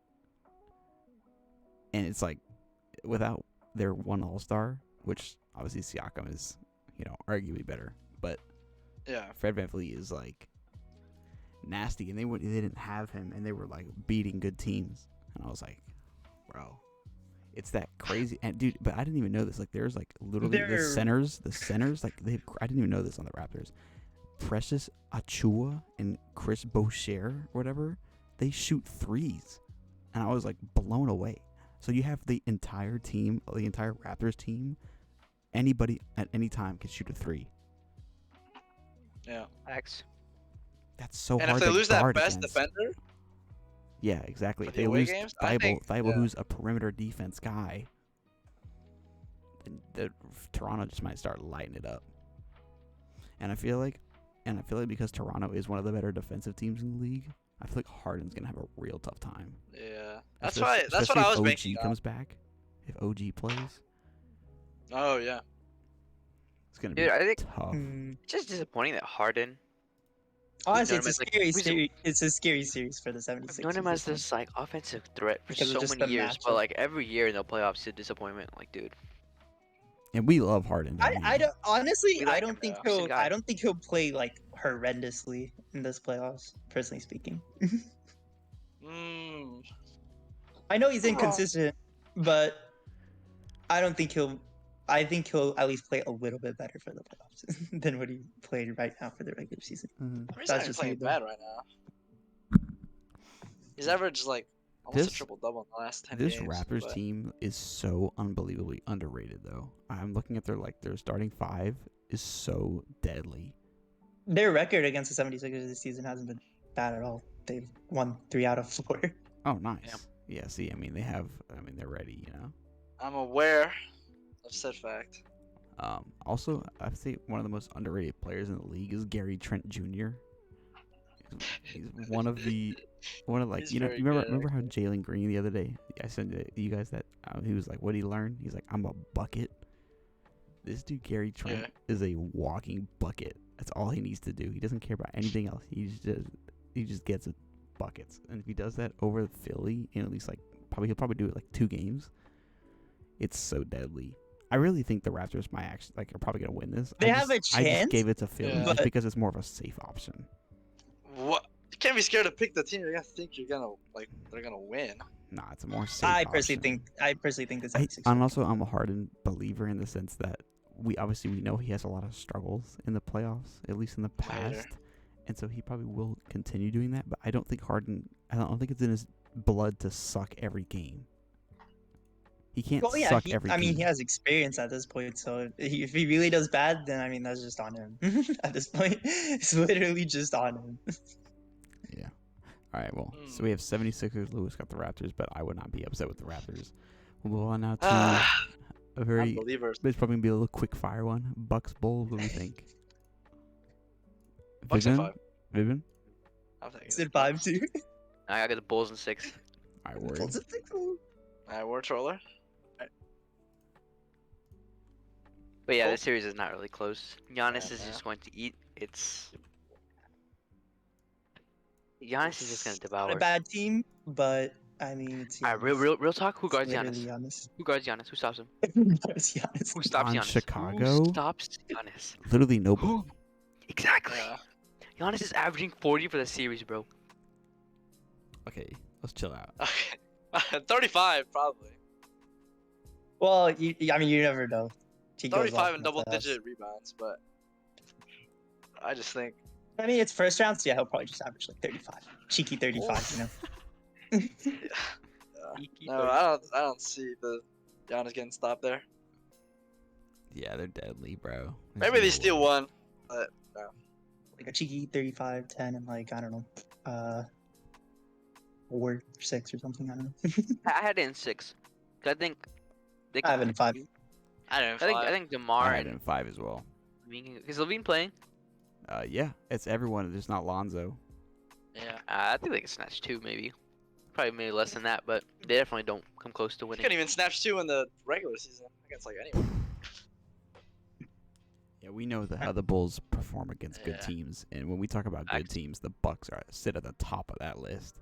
and it's like without their one All-Star, which obviously Siakam is, arguably better, but yeah. Fred VanVleet is like nasty, and they didn't have him, and they were like beating good teams, and I was like, bro, it's that crazy. And dude, but I didn't even know this. Like, there's like literally the centers, like I didn't even know this on the Raptors. Precious Achua and Chris Boucher, or whatever, they shoot threes, and I was like blown away. So you have the entire team, the entire Raptors team. Anybody at any time can shoot a 3. Yeah. X. That's so And hard if they to lose that guard best against. defender, Yeah, exactly. for If the they away lose games, I think- Thibault, yeah. who's a perimeter defense guy, then the Toronto just might start lighting it up. And I feel like because Toronto is one of the better defensive teams in the league, I feel like Harden's gonna have a real tough time. yeah. That's Especially what I if was banking OG on. comes back. If OG plays, Oh yeah. it's gonna be Dude, I think tough. it's just disappointing that Harden. Honestly, known it's a him as, like, scary he's- series. It's a scary series for the I've 76ers. known him as this this like offensive threat for Because of so just many the years, but matchup. like every year in the playoffs, it's a disappointment. Like, dude, And we love Harden. Down I here. don't honestly. We I like don't him, think though. Decent guy. I don't think he'll play like horrendously in this playoffs. Personally speaking, Mm, I know he's Wrong. inconsistent, but I don't think he'll I think he'll at least play a little bit better for the playoffs than what he played right now for the regular season. He's That's not even just playing me, though. bad right now. He's averaged like almost a This- triple double in the last 10 This games. Raptors but team is so unbelievably underrated, though. I'm looking at their starting five is so deadly. Their record against the 76ers this season hasn't been bad at all. They've won 3 out of 4. Oh, nice. Yeah. See, I mean, they're ready. You know. I'm aware of said fact. Also, I'd say one of the most underrated players in the league is Gary Trent Jr. He's one of like He's you know very you remember good, remember how Jalen Green the other day I sent you guys that he was like, what did he learn? He's like, I'm a bucket. This dude Gary Trent is a walking bucket. That's all he needs to do. He doesn't care about anything else. He just gets buckets. And if he does that over Philly in at least like he'll probably do it like 2 games. It's so deadly. I really think the Raptors might actually are probably gonna win this. They I have a just, I just chance, gave it to Philly just but- because it's more of a safe option. What? You can't be scared to pick the team you're gonna think you're gonna they're gonna win. Nah, it's a more safe I personally option. think the I, 76ers. and also, I'm a hardened believer in the sense that we know he has a lot of struggles in the playoffs, at least in the Later. past, and so he probably will continue doing that. But I don't think I don't think it's in his blood to suck every game. He can't Well, yeah, suck every game. I mean, he has experience at this point, so if he really does bad, then I mean, that's just on him. At this point, it's literally just on him. Yeah. All right. Well, so we have 76ers. Lewis got the Raptors, but I would not be upset with the Raptors. We'll move on now to a very. Unbelievers. It's probably gonna be a little quick fire one. Bucks Bulls. What do we think? Bucks in Vivian? 5. Vivian? I'm thinking. It's in 5 too. I got the Bulls in 6. All right, word. Alright, War Troller. But yeah, Cool. this series is not really close. Giannis is Yeah. just going to eat. Giannis is just going to Not devour. a bad team, but I mean, it's All right, Giannis. real talk. Who It's guards literally Giannis? Giannis. Who guards Giannis? Who stops him? It's Giannis. Who stops On Giannis? Chicago? Who stops Giannis? Literally nobody. Who? Exactly. Yeah. Giannis is averaging 40 for the series, bro. Okay, let's chill out. Okay. 35 probably. Well, I mean, you never know. He goes 35 off and in the playoffs. double-digit rebounds, but I just think I mean, it's first round, so yeah, he'll probably just average like 35. Cheeky 35, you know? no, I don't see the Giannis getting stopped there. Yeah, they're deadly, bro. Maybe There's they no steal way. one, but Like a cheeky 35, 10, and like, I don't know, 4, 6 or something, I don't know. I had it in 6. 'Cause I think they I have it in 5. I don't know. I think DeMar I had it and in 5 as well. is Levine playing? Yeah, it's everyone. There's not Lonzo. Yeah. I think they can snatch 2 maybe. Probably maybe less than that, but they definitely don't come close to He winning. couldn't even snatch 2 in the regular season against like anyone. Yeah, we know how the Bulls perform against good Yeah. teams, and when we talk about good Facts. teams, the Bucks sit at the top of that list.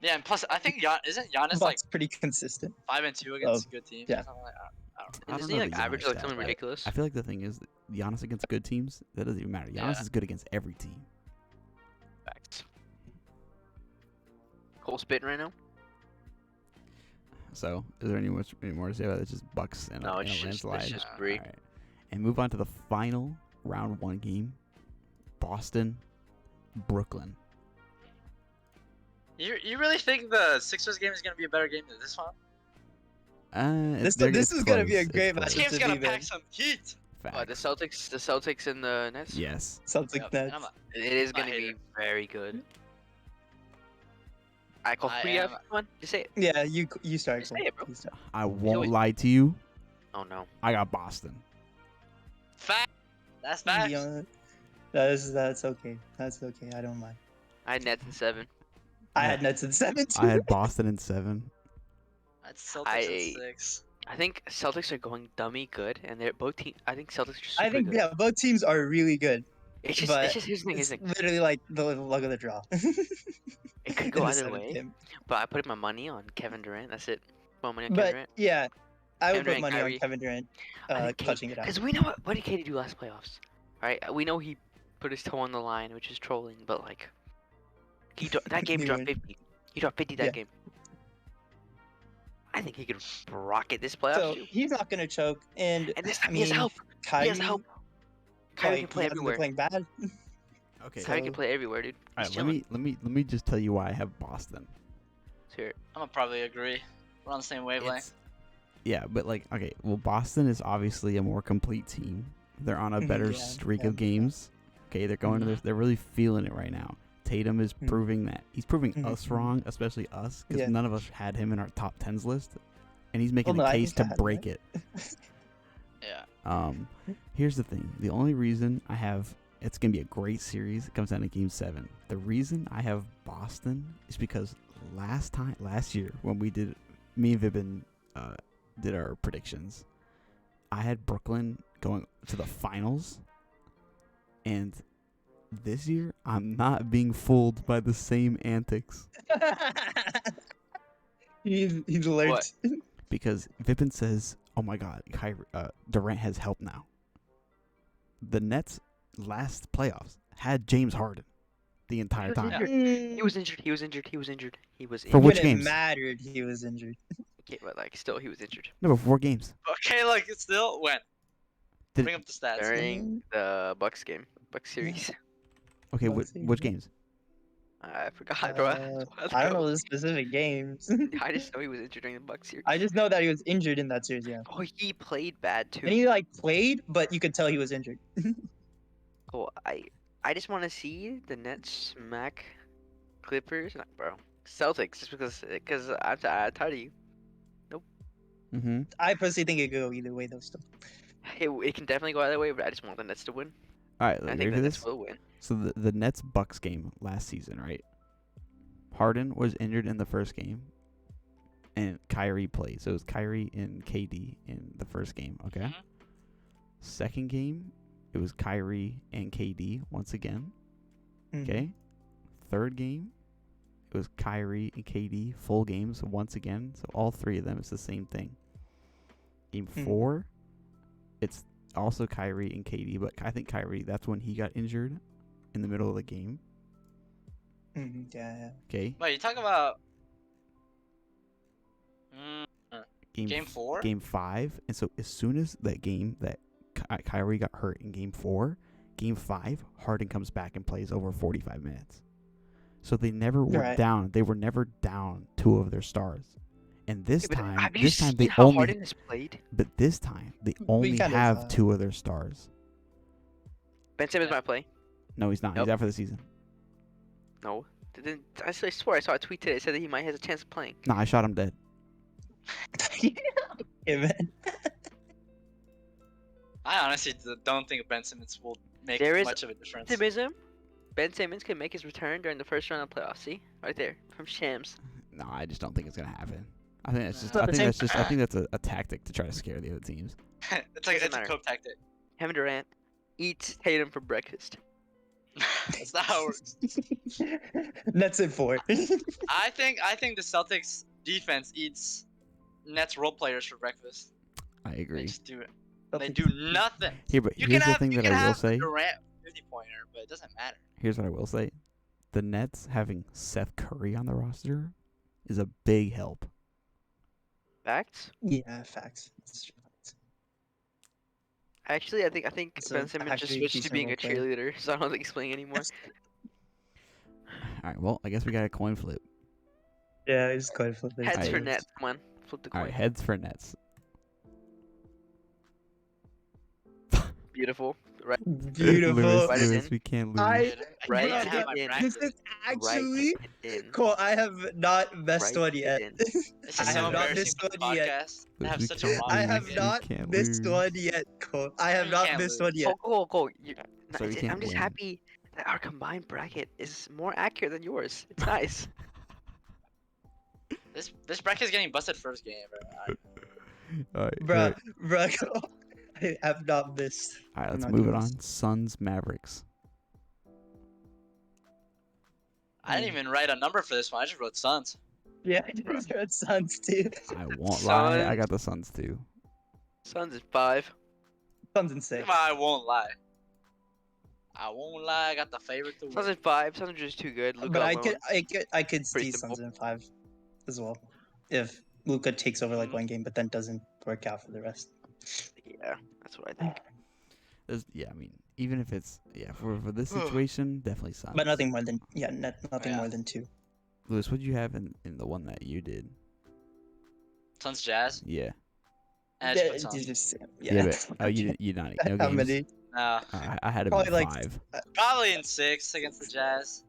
Yeah, and plus I think isn't Giannis like Bucks pretty consistent. 5 and 2 against good teams? yeah. Or something like that? I don't know. I Isn't don't he know like the Giannis average like stat, something but ridiculous? I feel like the thing is, Giannis against good teams, that doesn't even matter. Giannis Yeah. is good against every team. Facts. Cole spitting right now? So, is there any more to say about it? It's just Bucks and No, a it's just landslide. Brie. Alright. And move on to the final round 1 game. Boston, Brooklyn. You really think the Sixers game is gonna be a better game than this one? This It's is gonna be a close, great it's match. This close. game's to gonna be pack there. some heat. What, the Facts. Celtics and the Nets? Yes. Something Yep, that and I'm a- It is I'm a gonna be hater. very good. I call I free am- up. Come on, just say it. yeah, you start. Just say Cole. it, bro. You start. I won't always- lie to you. Oh no. I got Boston. Fact. That's facts. Yeah, that's okay. That's okay. I don't mind. I had Nets in 7. I had Nets in 7 too. I had Boston in 7. That's Celtics I- at 6. I think Celtics are going dummy good, and they're both teams. I think Celtics are super I think good. yeah, both teams are really good. It's but just here's the thing. It's Here's the thing. literally like the luck of the draw. It could In go the either seventh way, game. but I put my money on Kevin Durant. That's it. Put my money on Kevin But Durant. yeah, I would Kevin put Durant, money Kyrie. on Kevin Durant clutching it out. Because we know what did KD do last playoffs, right? We know he put his toe on the line, which is trolling, but like, that game He dropped would. 50. He dropped 50 that Yeah. game. I think he could rocket this playoffs So too. he's not gonna choke. And And this I time he has mean, help. Kyrie, He has help. Kyrie can like, he play hasn't been everywhere. playing bad. Okay. So- Kyrie can play everywhere, dude. All He's right. Let me just tell you why I have Boston. Here. I'm gonna probably agree. We're on the same wavelength. Yeah, but like, okay, well, Boston is obviously a more complete team. They're on a Mhm, better yeah, streak yeah, of games. Okay, they're going to Mhm. they're really feeling it right now. Tatum is Mhm. proving that he's proving Mhm, us mhm. wrong, especially us, because Yeah. none of us had him in our top tens list, and he's making Well, no, a I case think to I had him, break right? it. Yeah. Here's the thing: the only reason I have it's gonna be a great series. It comes down to Game 7. The reason I have Boston is because last year when me and Vibin did our predictions, I had Brooklyn going to the finals, and this year I'm not being fooled by the same antics he's alert. What? because Vibin says, "Oh my God, Durant has help now." The Nets last playoffs had James Harden the entire was time. injured. He was injured. He was injured. He was injured. He was For injured. which When it games? mattered, he was injured. Okay, but like still, he was injured No, but 4 games. Okay, like it's still when. Did- Bring up the stats. during the Bucks game, Bucks Yeah. series. Okay, Let's see. which games? I forgot, bro. I don't know the specific games. I just know he was injured during the Bucks series. I just know that he was injured in that series, yeah. Oh, he played bad too. And he like played, but you could tell he was injured. Oh, I just want to see the Nets smack Clippers, not bro, Celtics, just because I'm tired of you. Mm-hmm. I personally think it could go either way though. Still, It can definitely go either way, but I just want the Nets to win. All right, I ready think for the this? Nets will win. So the Nets Bucks game last season, right? Harden was injured in the first game, and Kyrie played. So it was Kyrie and KD in the first game. Okay. Mhm. Second game, it was Kyrie and KD once again. Mhm. Okay. Third game, it was Kyrie and KD full games once again. So all three of them, it's the same thing. Game Mhm. 4, it's also Kyrie and KD, but I think Kyrie, that's when he got injured in the middle of the game. Mhm, yeah. Okay. Wait, you talking about Game f- 4? Game 5. And so as soon as that game that Kyrie got hurt in game 4, game 5, Harden comes back and plays over 45 minutes. So they never were Right. down. They were never down 2 of their stars. And this Yeah, but time, have you this time seen they how only Harden has played? but this time they We only kind of, have 2 of their stars. Ben Simmons Yeah. might play. No, he's not. Nope. He's out for the season. No. I swear I saw a tweet today that said that he might have a chance of playing. No, I shot him dead. Yeah, man. I honestly don't think Ben Simmons will make There is much of a difference. Optimism. Ben Simmons can make his return during the first round of playoffs. See, right there from Shams. No, I just don't think it's gonna happen. I think that's just. But I at the think same- that's just. I think that's a tactic to try to scare the other teams. It's like Doesn't it's a matter. cope tactic. Kevin Durant eats Tatum for breakfast. That's not how it works. That's it for it. I think the Celtics defense eats Nets role players for breakfast. I They agree. just do it. They do nothing. Here, but You here's can the have thing you that can I will have the say. Durant 50-pointer, but it doesn't matter. Here's what I will say. The Nets having Seth Curry on the roster is a big help. Facts. Yeah, facts. That's true. Actually, I think It's Ben a Simmons just actually switched to decent being role a player. cheerleader, so I don't think he's playing anymore. All right. Well, I guess we got a coin flip. Yeah, it's quite flippant. Heads for Alright. Nets. Come on, flip the All coin. right. Heads for Nets. Beautiful. Right. Beautiful. Lewis, Write it Lewis, in. we can't lose. I- Dude, I Right can't have my in. bracket. This is Right actually in. cool. I have not missed Right one yet. in. This I is so have not embarrassing missed for the one yet. podcast. I Lewis, have we such a can't wrong I lose. have We not can't missed lose. one yet, Cole. I have You not can't missed lose. one yet. Go. So you can't I'm just win. happy that our combined bracket is more accurate than yours. It's nice. This bracket is getting busted first game, bro. All right. Bruh, Cole, I have not missed. All right. I'm Let's not move it doing on. this. Suns Mavericks. I didn't even write a number for this one. I just wrote Suns. Yeah, I just heard Suns too. I won't lie. I Suns. got the Suns too. Suns is 5. Suns and 6. I won't lie. I got the favorite to Suns win. is 5. Suns are just too good. Luka But alone. I could Pretty see simple. Suns in 5 as well. If Luca takes over like Mhm. one game, but then doesn't work out for the rest. Yeah, that's what I think. Yeah, I mean, even if it's for this situation, definitely Suns. But nothing more than nothing Yeah. more than 2. Lewis, what did you have in the one that you did? Suns Jazz. Yeah. And I just put Suns. Yeah, but you not no How games. many? No, I had him Probably in like 5. probably in 6 against the Jazz.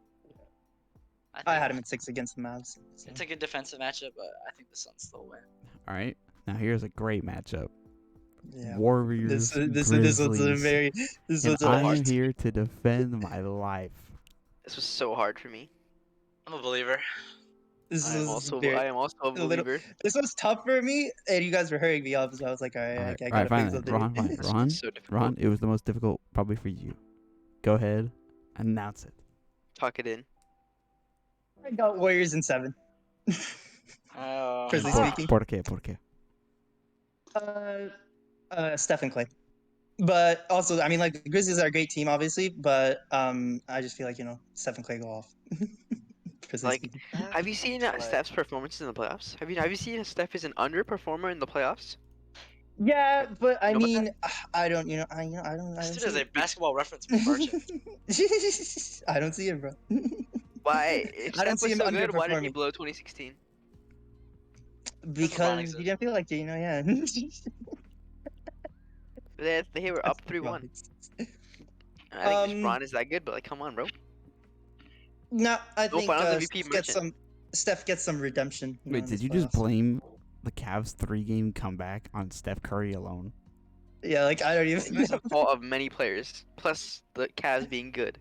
I think had him at 6 against the Mavs. So. It's a good defensive matchup, but I think the Suns still win. All right. Now here's a great matchup. Yeah. Warriors, This Grizzlies. one's a very this and one's a I hard. am here to defend my life. This was so hard for me. I'm a believer. This I am is also very, I am also a a little- believer. This was tough for me, and you guys were hurrying me up, so I was like, all right, I gotta fine pick then. something. Rohan, fine. This was Rohan, so difficult. Rohan, it was the most difficult probably for you. Go ahead, announce it. Tuck it in. I got Warriors in 7. Oh. Grizzlies Por, speaking. por qué, por qué? Steph and Clay. But also, I mean, like the Grizzlies are a great team, obviously. But I just feel like Steph and Clay go off. Grizzlies Like, speaking. have you seen Clay. Steph's performances in the playoffs? Have you seen Steph is an underperformer in the playoffs? Yeah, but I You know about mean, I don't, I don't This dude see is a it. basketball reference merchant. I don't see it, bro. Why? If I don't Steph see was him so good, why did he underperforming. blow 2016? Because exists. he didn't feel like it, yeah. They were up 3-1. I think LeBron is that good, but like, come on, bro. No, I No think Finals MVP Steph gets merchant. Steph gets some redemption. Wait, in did this you just playoffs. blame the Cavs 3-game comeback on Steph Curry alone? Yeah, like I don't It even. was the fault of many players, plus the Cavs being good.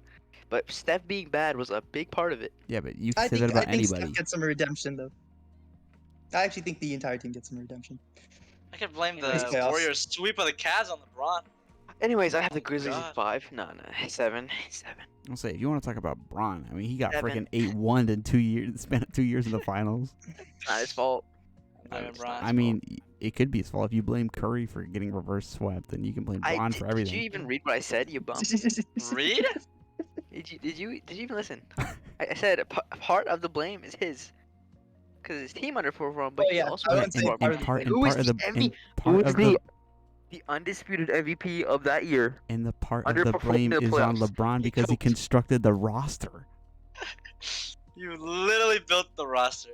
But Steph being bad was a big part of it. Yeah, but you can I say think that about I think anybody. Steph gets some redemption though. I actually think the entire team gets some redemption. I could blame Anyways, the playoffs. Warriors sweep of the Cavs on LeBron. Anyways, I have the Oh, Grizzlies God. at 5. No, 7. I'll say if you want to talk about Bron, I mean he got 7. freaking 8-1 in 2 years, spent 2 years in the finals. It's not his fault. I'm blaming It's Bron. not I his mean, it could be his fault if you blame Curry for getting reverse swept, then you can blame Bron for Did everything. you even read what I said, you bum? Reed? Did you even listen? I said part of the blame is his. Because his team underperformed, but Oh, he yeah, also I Yeah, wouldn't say underperformed. part of the blame. Who is part the of the MVP? and Who part is of the undisputed MVP of that year? the part of the underperformed blame in the is on playoffs. LeBron He because he choked. constructed the roster. You literally built the roster.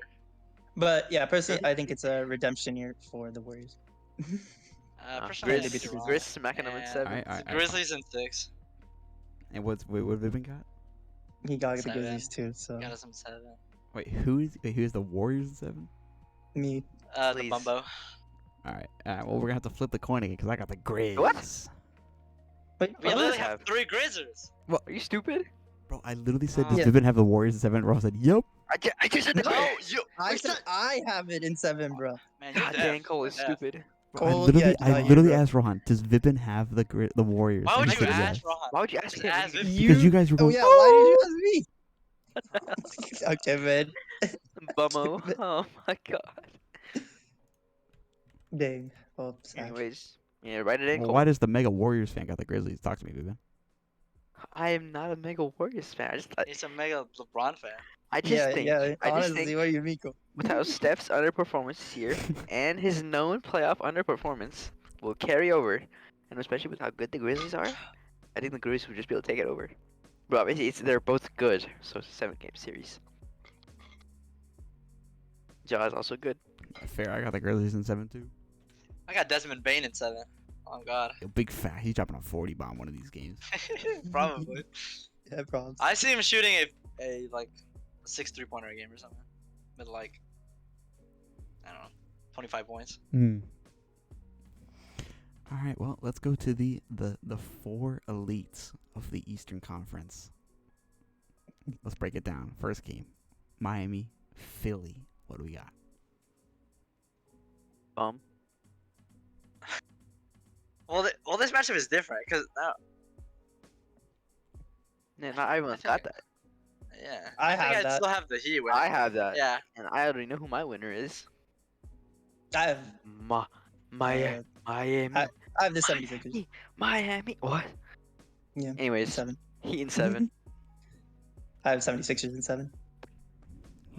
But yeah, personally, I think it's a redemption year for the Warriors. Personally, I Grizz- think you're Grizz wrong. smacking them in And 7. Alright, Grizzlies in 6. And what Vivin got? He got the 7. Grizzlies too, so Got us in 7. Wait, who's the Warriors in 7? me. The Please. Bumbo. Alright, well we're gonna have to flip the coin again because I got the Grizz. What? Wait, We What literally does have have? 3 Grizzers. Are you stupid? Bro, I literally said, does Yeah. Vivin have the Warriors in 7? Rohan said, yup. I just said the No, Grizzlies. I said I have it in 7, bro. Man, you're God, deaf. Dan Cole You're is deaf. stupid. Bro, I Cole, literally, yeah, I you, literally bro. asked Rohan, does Vivin have the Warriors? Why And would he you said ask yes. Rohan? Why would you ask Just him? ask You- if- Because you guys were Oh going, yeah, why did you ask me? Okay, man. Bummo. Oh my god. Dang. Oh, sad. Anyways, yeah, write it in, well, Cole. why does the Mega Warriors fan got the Grizzlies? Talk to me, Vivin. I am not a mega Warriors fan. He's a mega LeBron fan. I just Yeah, think, yeah. I just Honestly, think what do you mean, Cole? with how Steph's underperformance this year and his known playoff underperformance will carry over, and especially with how good the Grizzlies are, I think the Grizzlies will just be able to take it over. But obviously, they're both good, so it's a 7-game series. Ja is also good. Fair, I got the Grizzlies in 7 too. I got Desmond Bain in 7. Oh god. Yo, big fat. He's dropping a 40 bomb one of these games. Probably. Yeah, problems. I see him shooting a like 6 3-pointer a game or something. With like I don't know, 25 points. All right, well, let's go to the 4 elites of the Eastern Conference. Let's break it down. First game, Miami, Philly. What do we got? Well, this matchup is different because Yeah, not everyone's got that. yeah, I think have I'd that. still have the Heat win. I have that, Yeah, and I already know who my winner is. I have Miami. I have the 76ers. Miami. What? Yeah. Anyways, 7. Heat in 7. I have 76ers in 7.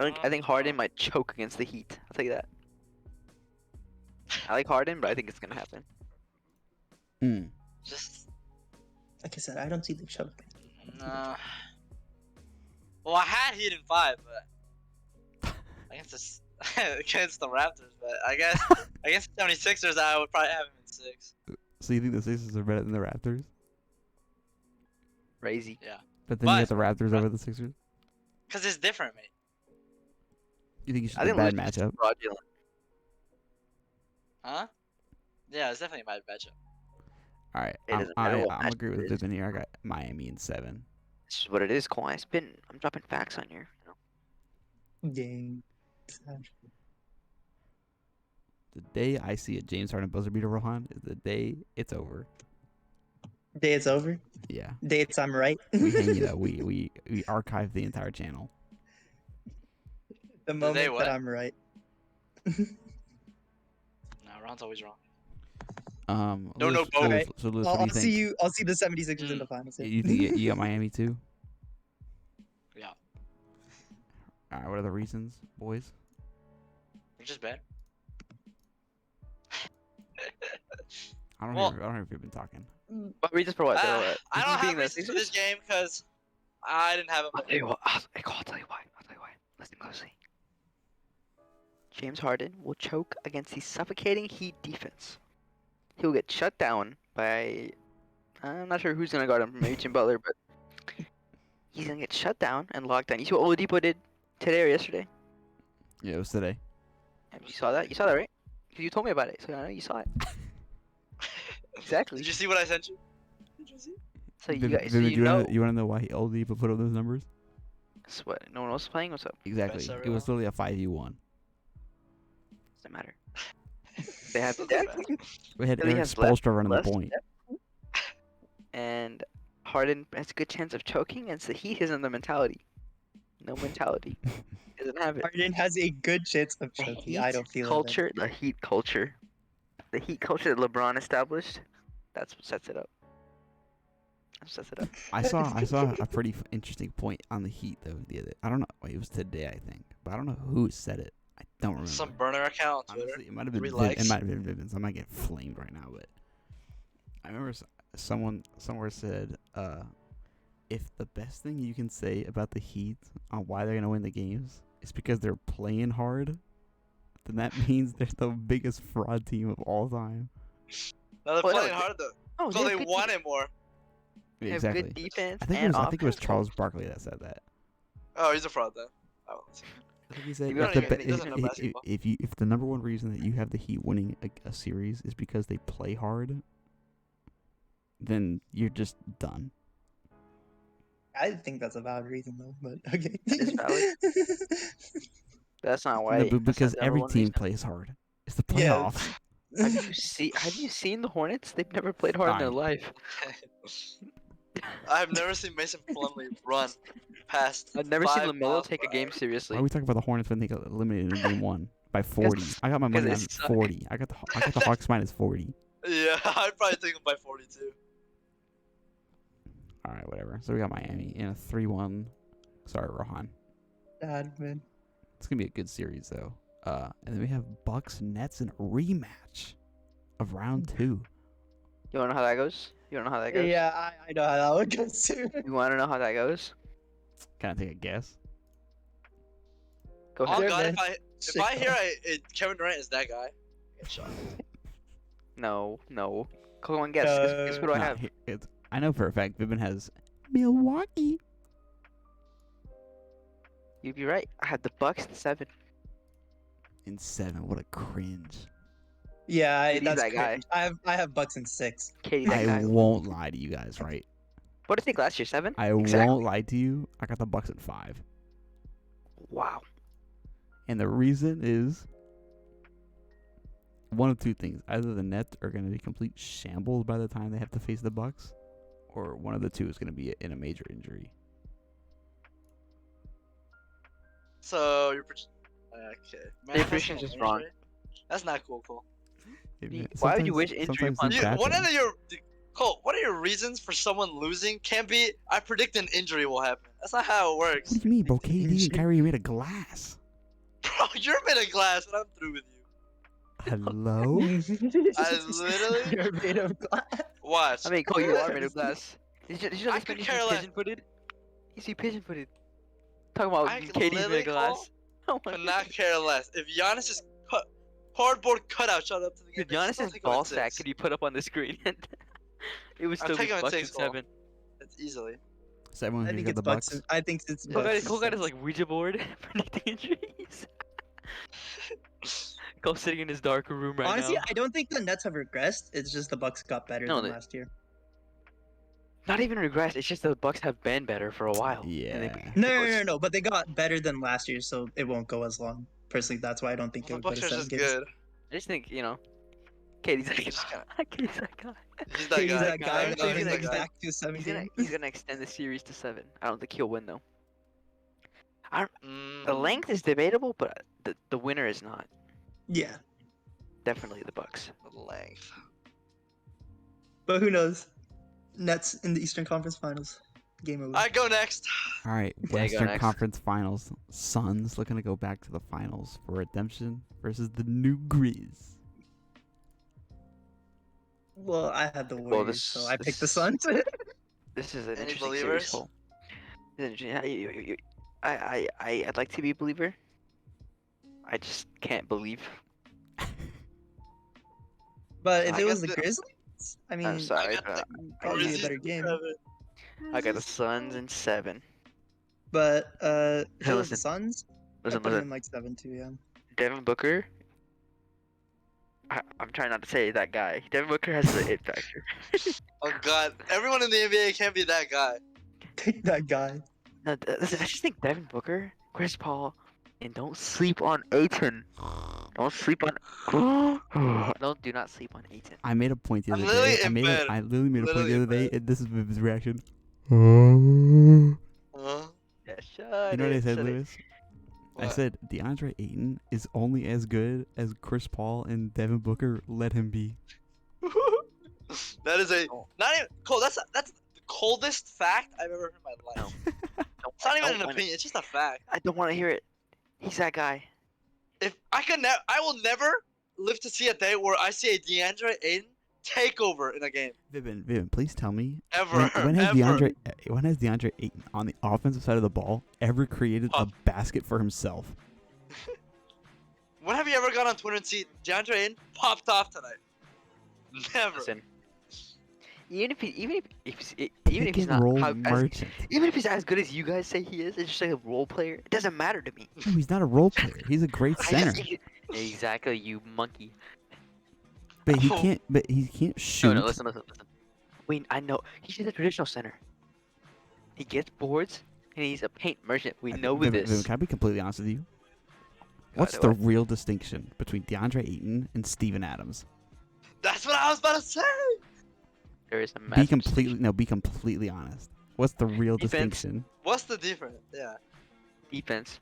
I think Harden might choke against the Heat. I'll tell you that. I like Harden, but I think it's gonna happen. Just Like I said, I don't see the show. no. Well, I had Heat in 5, but against against the Raptors. But I guess against the 76ers, I would probably have him in 6. So you think the Sixers are better than the Raptors? Crazy. But then you But- got the Raptors over the Sixers? Cause it's different, mate. You think it's I just a think bad Luka's matchup? fraudulent. Huh? Yeah, it's definitely a bad matchup. All right, It doesn't matter what I'm matchup agree with it is. Vipin here. I got Miami in 7. This is what it is, Kawhi. I'm dropping facts on you. Game. The day I see a James Harden buzzer beater, Rohan, is the day it's over. Day it's over. Yeah, Day it's I'm right. we hang it up. We archive the entire channel. The they moment what? that I'm right. No, Ron's always wrong. No, no, so, Bo. Alright, so Lewis, I'll, what do I'll you see think? you. I'll see the 76ers in the finals. yeah. You think you got Miami too? Yeah. All right, what are the reasons, boys? They're just bad. I don't Well- hear. I don't hear if you've been talking. What reasons for what? I don't have being the reasons for this Sixers? game because I didn't have it. I'll tell you what. I'll tell you why. I'll tell you why. Listen closely. James Harden will choke against the suffocating Heat defense. He'll get shut down by. I'm not sure who's gonna guard him. Maybe Jim Butler, but he's gonna get shut down and locked down. You see what Oladipo did today or yesterday? Yeah, it was today. You saw that? You saw that, right? 'Cause you told me about it, so I know you saw it. Exactly. Did you see what I sent you? Did you see? So you Viv- guys, so Vivid, you know. you wanna know why Oladipo put up those numbers? That's what? No one else is playing. What's up? Exactly. Best It was ever. literally a 5v1. Doesn't matter. They have Doesn't depth. matter. We had Really Eric has left- Spoelstra running the left point. And Harden has a good chance of choking, and so he isn't the mentality. No mentality. He doesn't have it. Harden has a good chance of The choking. I don't feel culture, the Heat culture, the Heat culture that LeBron established. That's what sets it up. That sets it up. I saw a pretty interesting point on the Heat though the other. I don't know. Wait, it was today I think, but I don't know who said it. I don't remember. Some burner account on Twitter. Honestly, it might have been Three it likes. might have been Vivens. I might get flamed right now, but I remember someone somewhere said, if the best thing you can say about the Heat on why they're gonna win the games is because they're playing hard, then that means they're the biggest fraud team of all time. No, they're Well, no, playing hard though. Oh, So they have good want it more. They Yeah, have exactly. good defense I think and I think it was offense. Charles Barkley that said that. Oh, he's a fraud then. I won't listen. I think he said You if, don't the, even- be- he doesn't know if, basketball. if the number one reason that you have the Heat winning a series is because they play hard, then you're just done. I think that's a valid reason though, but okay. That is valid. That's not why. No, that's not because the every number one team reason. plays hard. It's the Yeah. playoffs. Have you seen the Hornets? They've never played hard in their Alright. life. I've never seen Mason Plumlee run past. I've never seen 5 LaMelo miles take a per game hour. seriously. Why are we talking about the Hornets when they got eliminated in game 1 by 40? I got my because money they on suck. 40. I got the Hawks minus 40. Yeah, I'd probably take him by 42. All right, whatever. So we got Miami in a 3-1. Sorry, Rohan. Bad man. It's gonna be a good series though. And then we have Bucks Nets in a rematch of round 2. You wanna know how that goes? You wanna know how that goes? Yeah, I know how that one goes too. You wanna know how that goes? Can I take a guess? Go Oh ahead. Sure, god, man. if I hear Kevin Durant is that guy, I get shot. No. Go on, guess. Guess what do I Nah, have? I know for a fact Vivin has Milwaukee You'd be right. I had the Bucks in 7. in 7. What a cringe. Yeah, He's that's that guy. cringe. I have Bucks in 6. Katie, that I guy. won't lie to you guys, right? What did you think last year? 7? I Exactly. won't lie to you. I got the Bucks at 5. Wow. And the reason is one of two things. Either the Nets are going to be complete shambles by the time they have to face the Bucks, or one of the two is going to be in a major injury. So you're okay. Man, Your that's prediction's not just wrong. injury. That's not cool, Cole. Why would you wish Sometimes- injury sometimes upon things You, happen. what are your Cole? What are your reasons for someone losing? Can't be. I predict an injury will happen. That's not how it works. What do you mean, bro? KD and Kyrie are made of glass. Bro, you're made of glass, and I'm through with you. Hello? I literally You're made of glass. watch. I mean, Cole, you are made of glass. Did you know I this man could used to care be less. pigeon-footed? He used to be pigeon-footed. Talking about I could Katie's made literally of glass. Oh my could god. not care less. If Giannis just cut cardboard cutout shot up to the game, Dude, they still Giannis's take him ball at sack 6. could you put up on the screen? It would I'll still be take him at Bucks 6 and goal. 7. It's easily. So everyone I here think got it's the Bucks. Bucks. I think it's Cole Bucks. got his like Ouija board predicting injuries. Cole's sitting in his dark room right Honestly, now. I don't think the Nets have regressed. It's just the Bucks got better No, than they- last year. Not even regress. It's just the Bucks have been better for a while. And Yeah. No. But they got better than last year, so it won't go as long. Personally, that's why I don't think Well, it the would go Bucks to are 7 just games. good. I just think, Katie's that Just kinda- guy. Katie's that guy. He's that He's guy. that guy He's that's gonna gonna that extend- guy. back to 7 games. He's gonna extend the series to 7. I don't think he'll win though. The Mm, length is debatable, but the winner is not. Yeah, Definitely the Bucks. the length. but who knows? Nets in the Eastern Conference Finals. Game over. I go next. All right, go Western next. Conference Finals. Suns looking to go back to the finals for redemption versus the New Grizz. Well, I had the Well, Warriors, this- so I picked the this- Suns. This is an Any interesting believers? series. Cole. This is interesting. I'd like to be a believer. I just can't believe. But if I it was guess the the- Grizzlies, I mean, I'm sorry, got but probably be a Grizzlies better in game. 7. I got the Suns in 7. But if Hey, it was the listen. Suns, I'd Listen, put him listen. in like 7 too. Yeah. Devin Booker. I'm trying not to say that guy. Devin Booker has the it factor. Oh god, everyone in the NBA can't be that guy. Take that guy. No, listen, I just think Devin Booker, Chris Paul, and don't sleep on Aiton. Don't sleep on. Do not sleep on Aiton. I made a point the I'm other literally day. in bed. I literally made a point Literally the in other day, bed. and this is his reaction. Huh? Yeah, shut You know what I said, shut it. Lewis? I What? said DeAndre Ayton is only as good as Chris Paul and Devin Booker let him be. That is a Oh. not even Cole. That's the coldest fact I've ever heard in my life. It's not even an opinion. It's just a fact. I don't want to hear it. He's that guy. If I could, I will never live to see a day where I see a DeAndre Ayton take over in a game. Vivian, please tell me Ever. when has ever. DeAndre Ayton on the offensive side of the ball ever created a Pop. basket for himself? When have you ever gone on Twitter and seen DeAndre Ayton popped off tonight? Never. Listen. Even if he's Pick and not roll how, as, merchant. even if he's as good as you guys say he is, it's just like a role player. It doesn't matter to me. No, he's not a role player. He's a great I center, just- exactly, you monkey. but he Oh. can't. But he can't shoot. No, listen. I know he's just a traditional center. He gets boards and he's a paint merchant. We know Vivian, this. can I be completely honest with you? God, What's the what? real distinction between DeAndre Ayton and Steven Adams? That's what I was about to say. There is a Be massive completely honest. What's the real Defense. distinction? What's the difference? Yeah. defense.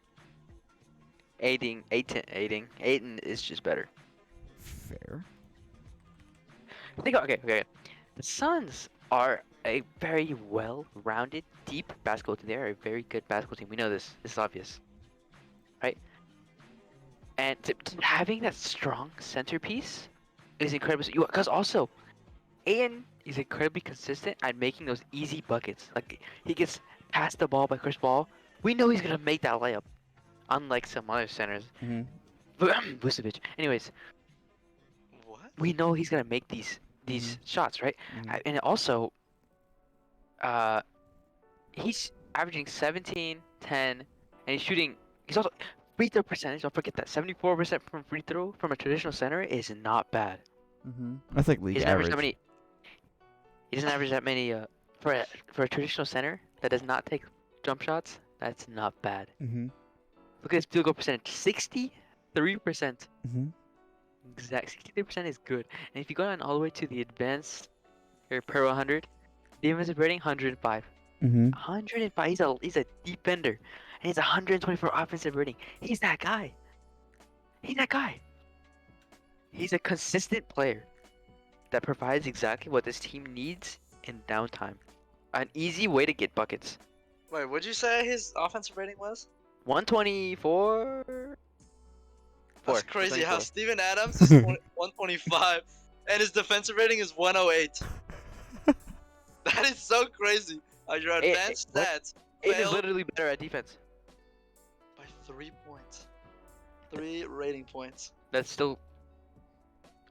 Ayton is just better. Fair. Okay. The Suns are a very well-rounded, deep basketball team. They are a very good basketball team. We know this. This is obvious, right? And having that strong centerpiece is incredible. Because also, Ayton is incredibly consistent at making those easy buckets. Like he gets passed the ball by Chris Paul. We know he's gonna make that layup, unlike some other centers. Mm-hmm. Vucevic. Anyways, What? we know he's gonna make these shots, right? And also, he's averaging 17, 10, and he's shooting. He's also free throw percentage. Don't forget that 74% from free throw from a traditional center is not bad. That's like league He doesn't average average. that many. He doesn't average that many. For a traditional center that does not take jump shots, that's not bad. Mm-hmm. Look at his field goal percentage, 63%. Mm-hmm. Exact 63% is good. And if you go down all the way to the advanced, or per 100, defensive rating 105. Mm-hmm. 105. He's a defender, and he's 124 offensive rating. He's that guy. He's a consistent player that provides exactly what this team needs in downtime. An easy way to get buckets. Wait, what'd you say his offensive rating was? 124. That's 24. crazy how 24. Steven Adams is 125 and his defensive rating is 108. That is so crazy. Your advanced what? stats Aiden is failed literally better at defense. by 3 points. 3 rating points. That's still.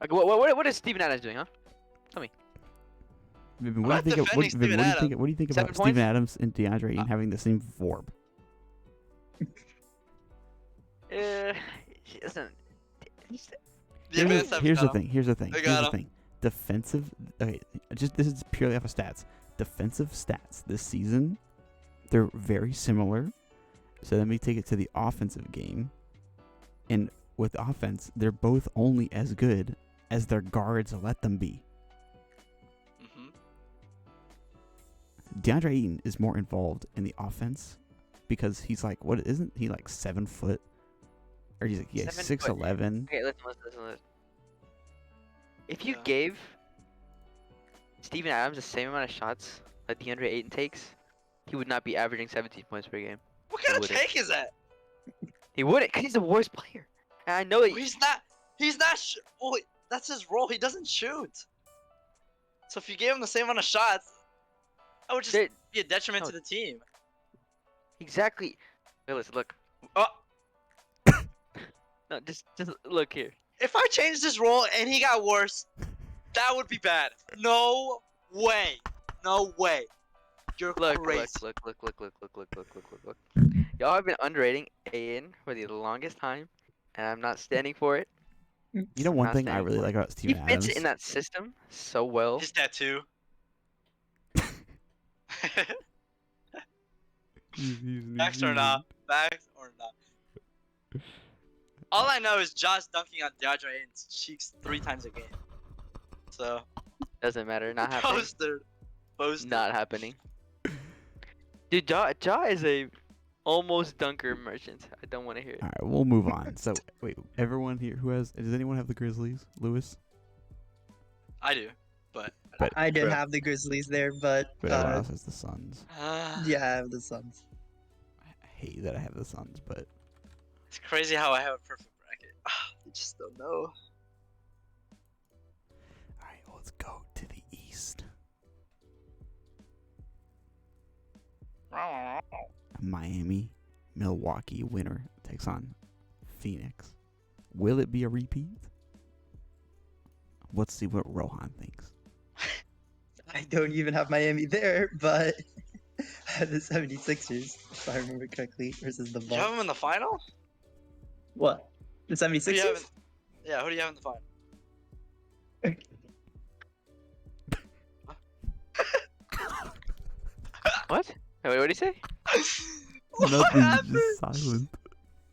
Like, what is Steven Adams doing, huh? Vivian, I'm what not do you think? defending Steven Adams. What do you think 7 about points? Steven Adams and DeAndre Ayton having the same VORB? She doesn't. The advanced stats Here's the got him. thing. Here's the thing. They Here's got the him. thing. Defensive. Okay, just this is purely off of stats. Defensive stats this season, they're very similar. So let me take it to the offensive game, and with offense, they're both only as good as their guards let them be. Mhm. DeAndre Ayton is more involved in the offense because he's like, what isn't he like 7 foot? Or he's like, yeah, 7 foot. 6'11". Okay, listen. If you Yeah. gave Steven Adams the same amount of shots that DeAndre Ayton takes, he would not be averaging 17 points per game. What kind of wouldn't. take is that? He wouldn't, because he's the worst player. And I know that. He's not. He's not. Well, that's his role. He doesn't shoot. So if you gave him the same amount of shots, that would just There- be a detriment no. to the team. Exactly. Hey, listen, look. Oh, No, just look here. if I changed his role and he got worse, that would be bad. No way. No way. You're Look, crazy. look. Y'all have been underrating Aiden for the longest time, and I'm not standing for it. You know, one Not thing I standing really for like it. about He Steven fits Adams. in that system so well. His tattoo. Facts or not? Facts or not? All I know is Josh dunking on DeAndre Ayton's cheeks 3 times a game. So Doesn't matter. Not happening. Poster. Not happening. Dude, Ja is a almost dunker merchant. I don't want to hear it. All right, we'll move on. So wait, everyone here who has? Does anyone have the Grizzlies? Lewis? I do, but I did Bro. have the Grizzlies there, but But everyone else has the Suns. yeah, I have the Suns. I hate that I have the Suns, but it's crazy how I have a perfect bracket. You just don't know. all right, well, let's go to the East. Miami, Milwaukee winner takes on Phoenix. Will it be a repeat? Let's see what Rohan thinks. I don't even have Miami there, but I have the 76ers, if I remember correctly, versus the You have Bucks. him in the final? What? The Who do you have 76ers? Yeah, who do you have in the final? What? Wait, what did he say? What Nothing, happened? just silent.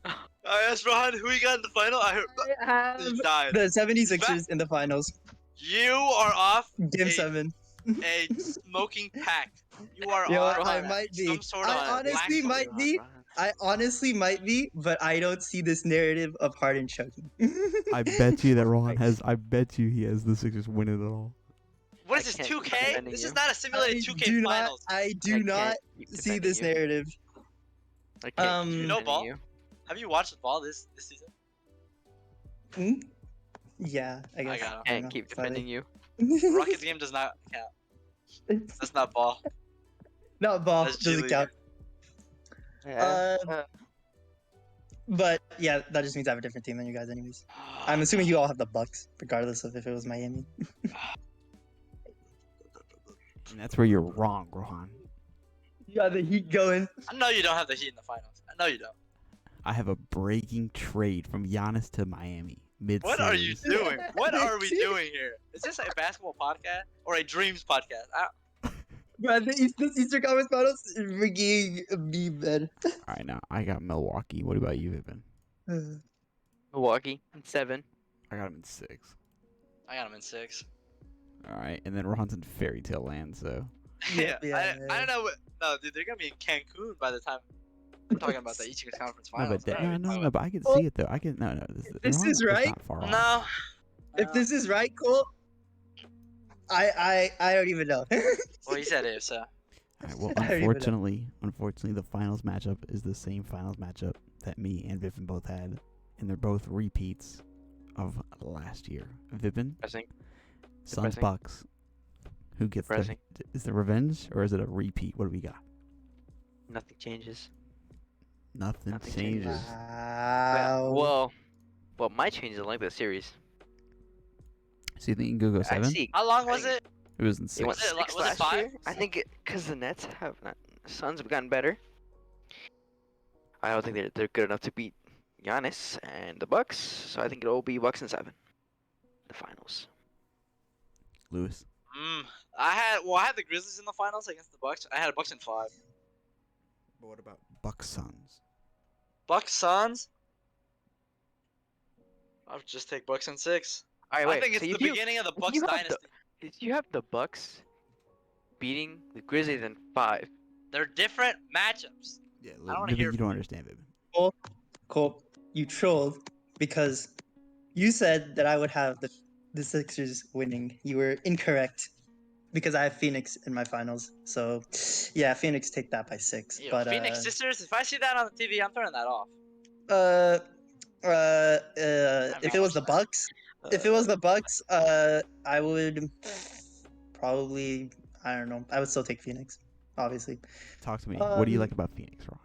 I asked Rohan who he got in the final. I heard he died. The 76ers in the finals. You are off Game Hey. 7. a smoking pack. You are Yo, off I Rohan, might be. some sort of I honestly black might be. I honestly might be, but I don't see this narrative of Harden choking. I bet you that Rohan has. I bet you he has the Sixers winning it all. What I is this, can't 2K? keep defending This you. is not a simulated 2K do finals. Not, I do not see this narrative. I can't Um, keep You know defending ball? you. Have you watched ball this season? Hmm? Yeah, I guess. got him. I don't Can't know, keep slightly. defending you. Rockets game does not count. That's not ball. Not ball. That's G Doesn't League. count. Yeah. But yeah, that just means I have a different team than you guys, anyways. I'm assuming you all have the Bucks, regardless of if it was Miami. And that's where you're wrong, Rohan. You got the Heat going. I know you don't have the Heat in the finals. I know you don't. I have a breaking trade from Giannis to Miami mid. What are you doing? What are we doing here? Is this a basketball podcast or a dreams podcast? Bro, this Eastern Conference Finals is freaking me, man. All right, now I got Milwaukee. What about you, Vipin? Milwaukee in 7. I got him in 6. I got him in 6. All right, and then Rohan's in fairy tale land. So Yeah, Yeah. I don't know what. No, dude, they're gonna be in Cancun by the time we're talking about the Eastern Conference no, Finals. but They're gonna be talking but I can Well, see it though. I can no. this Rohan is right. Not far off. No. If this is right, Cole, I don't even know. Well, you said it, so. All right, well, I don't even know. unfortunately, the finals matchup is the same finals matchup that me and Vipin both had. and they're both repeats of last year. Vipin, Pressing. Suns Depressing. Bucks. Who gets the? Depressing. Is it revenge or is it a repeat? What do we got? Nothing changes. Nothing Nothing changes. changes. Wow. Well, my changes in length of the series. So you think you can go I 7? see. How long I was think it? It was in It 6. went Was it li- 6 was it last 5? year. I think because the Nets have not, Suns have gotten better. I don't think they're good enough to beat Giannis and the Bucks. So I think it'll be Bucks in 7. The finals. Lewis. I had the Grizzlies in the finals against the Bucks. I had Bucks in 5. But what about Bucks Suns? Bucks Suns. I'll just take Bucks in 6. All right, I wait. think so it's the if you, beginning of the if Bucks you have dynasty. if you have the Bucks beating the Grizzlies in 5, They're different matchups. Yeah, I don't wanna hear you from don't you. understand, Vipin. Cole, you trolled because you said that I would have the Sixers winning. You were incorrect because I have Phoenix in my finals. So, yeah, Phoenix take that by 6. Yo, But Phoenix Sisters. If I see that on the TV, I'm turning that off. uh, uh, I'm if not it was the watching that. Bucks, I would probably, I don't know. I would still take Phoenix, obviously. Talk to me. What do you Um, like about Phoenix, Rohan?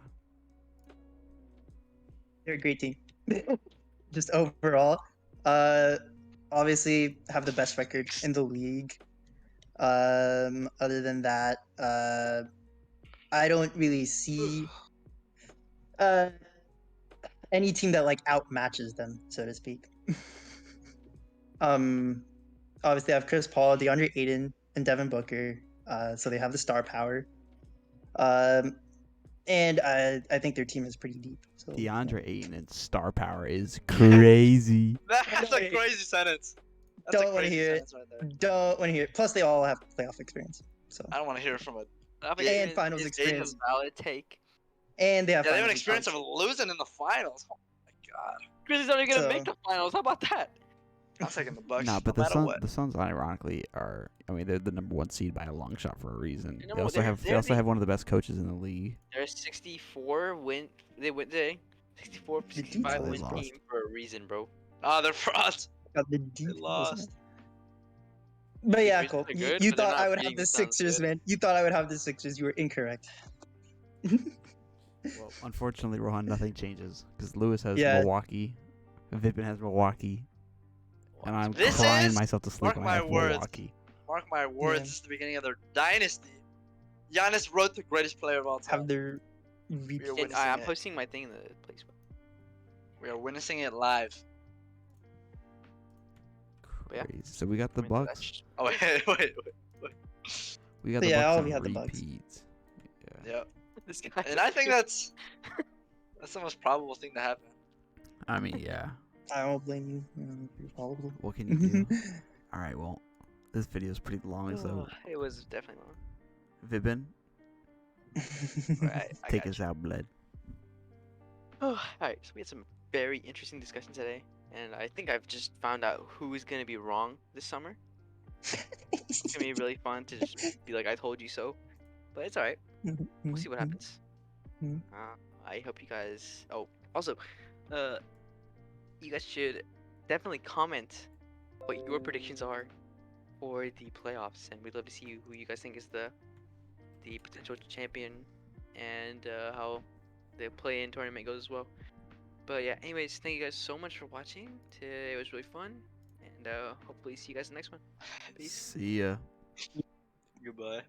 They're a great team. Just overall, uh, obviously have the best record in the league. Other than that, I don't really see uh any team that like outmatches them, so to speak. um, Obviously, I have Chris Paul, DeAndre Ayton, and Devin Booker. So they have the star power. And I think their team is pretty deep. So DeAndre Ayton and star power is crazy. That's a Wait. crazy sentence. That's a Don't want to crazy hear it. sentence right there. Don't want to hear it. Plus, they all have playoff experience. So I don't want to hear it from a. And finals is experience. a valid take. and they have Yeah, they have an finals experience of losing in the finals. Oh my god. Grizzlies aren't even gonna So- make the finals. How about that? I'm taking the Bucks. Nah, but no the matter what. Suns ironically are. I mean, they're the number 1 seed by a long shot for a reason. You know They what, also they're- have they're the- have one of the best coaches in the league. They're 64 win. They win today. 64, The 65 details win lost. team for a reason, bro. Ah, they're frauds. Got the They details. lost. But yeah, Grizzlies Cole. are You, good, you but they're thought not I would beating have the the Suns Sixers, good. man. You thought I would have the Sixers. You were incorrect. Well, unfortunately, Rohan, nothing changes because Lewis has Yeah. Milwaukee, Vipin has Milwaukee, and I'm This crying is- myself to sleep mark when my I have words. Milwaukee. Mark my words, Yeah. this is the beginning of their dynasty. Giannis wrote the greatest player of all time. Have their We are repeat. witnessing I'm it. posting my thing in the place. We are witnessing it live. Yeah. Crazy. So we got the I mean, that's Bucks. just- Oh wait. We got the Yeah, Bucks I'll on be at the Bucks. repeats. Yeah. Yeah. This guy. And I think that's the most probable thing to happen. I mean, yeah. I don't blame you. You're probably. What can you do? All right. Well, this video is pretty long, so It was definitely long. Vipin, Alright, I take got us you. out, bled. Alright, so we had some very interesting discussion today, and I think I've just found out who is gonna be wrong this summer. It's gonna be really fun to just be like, I told you so. But it's alright. We'll see what happens. Mhm. I hope you guys. Oh, also, you guys should definitely comment what your predictions are for the playoffs, and we'd love to see who you guys think is the potential champion, and how the play-in tournament goes as well. But yeah, anyways, thank you guys so much for watching. Today it was really fun, and hopefully see you guys in the next one. Peace. See ya. Goodbye.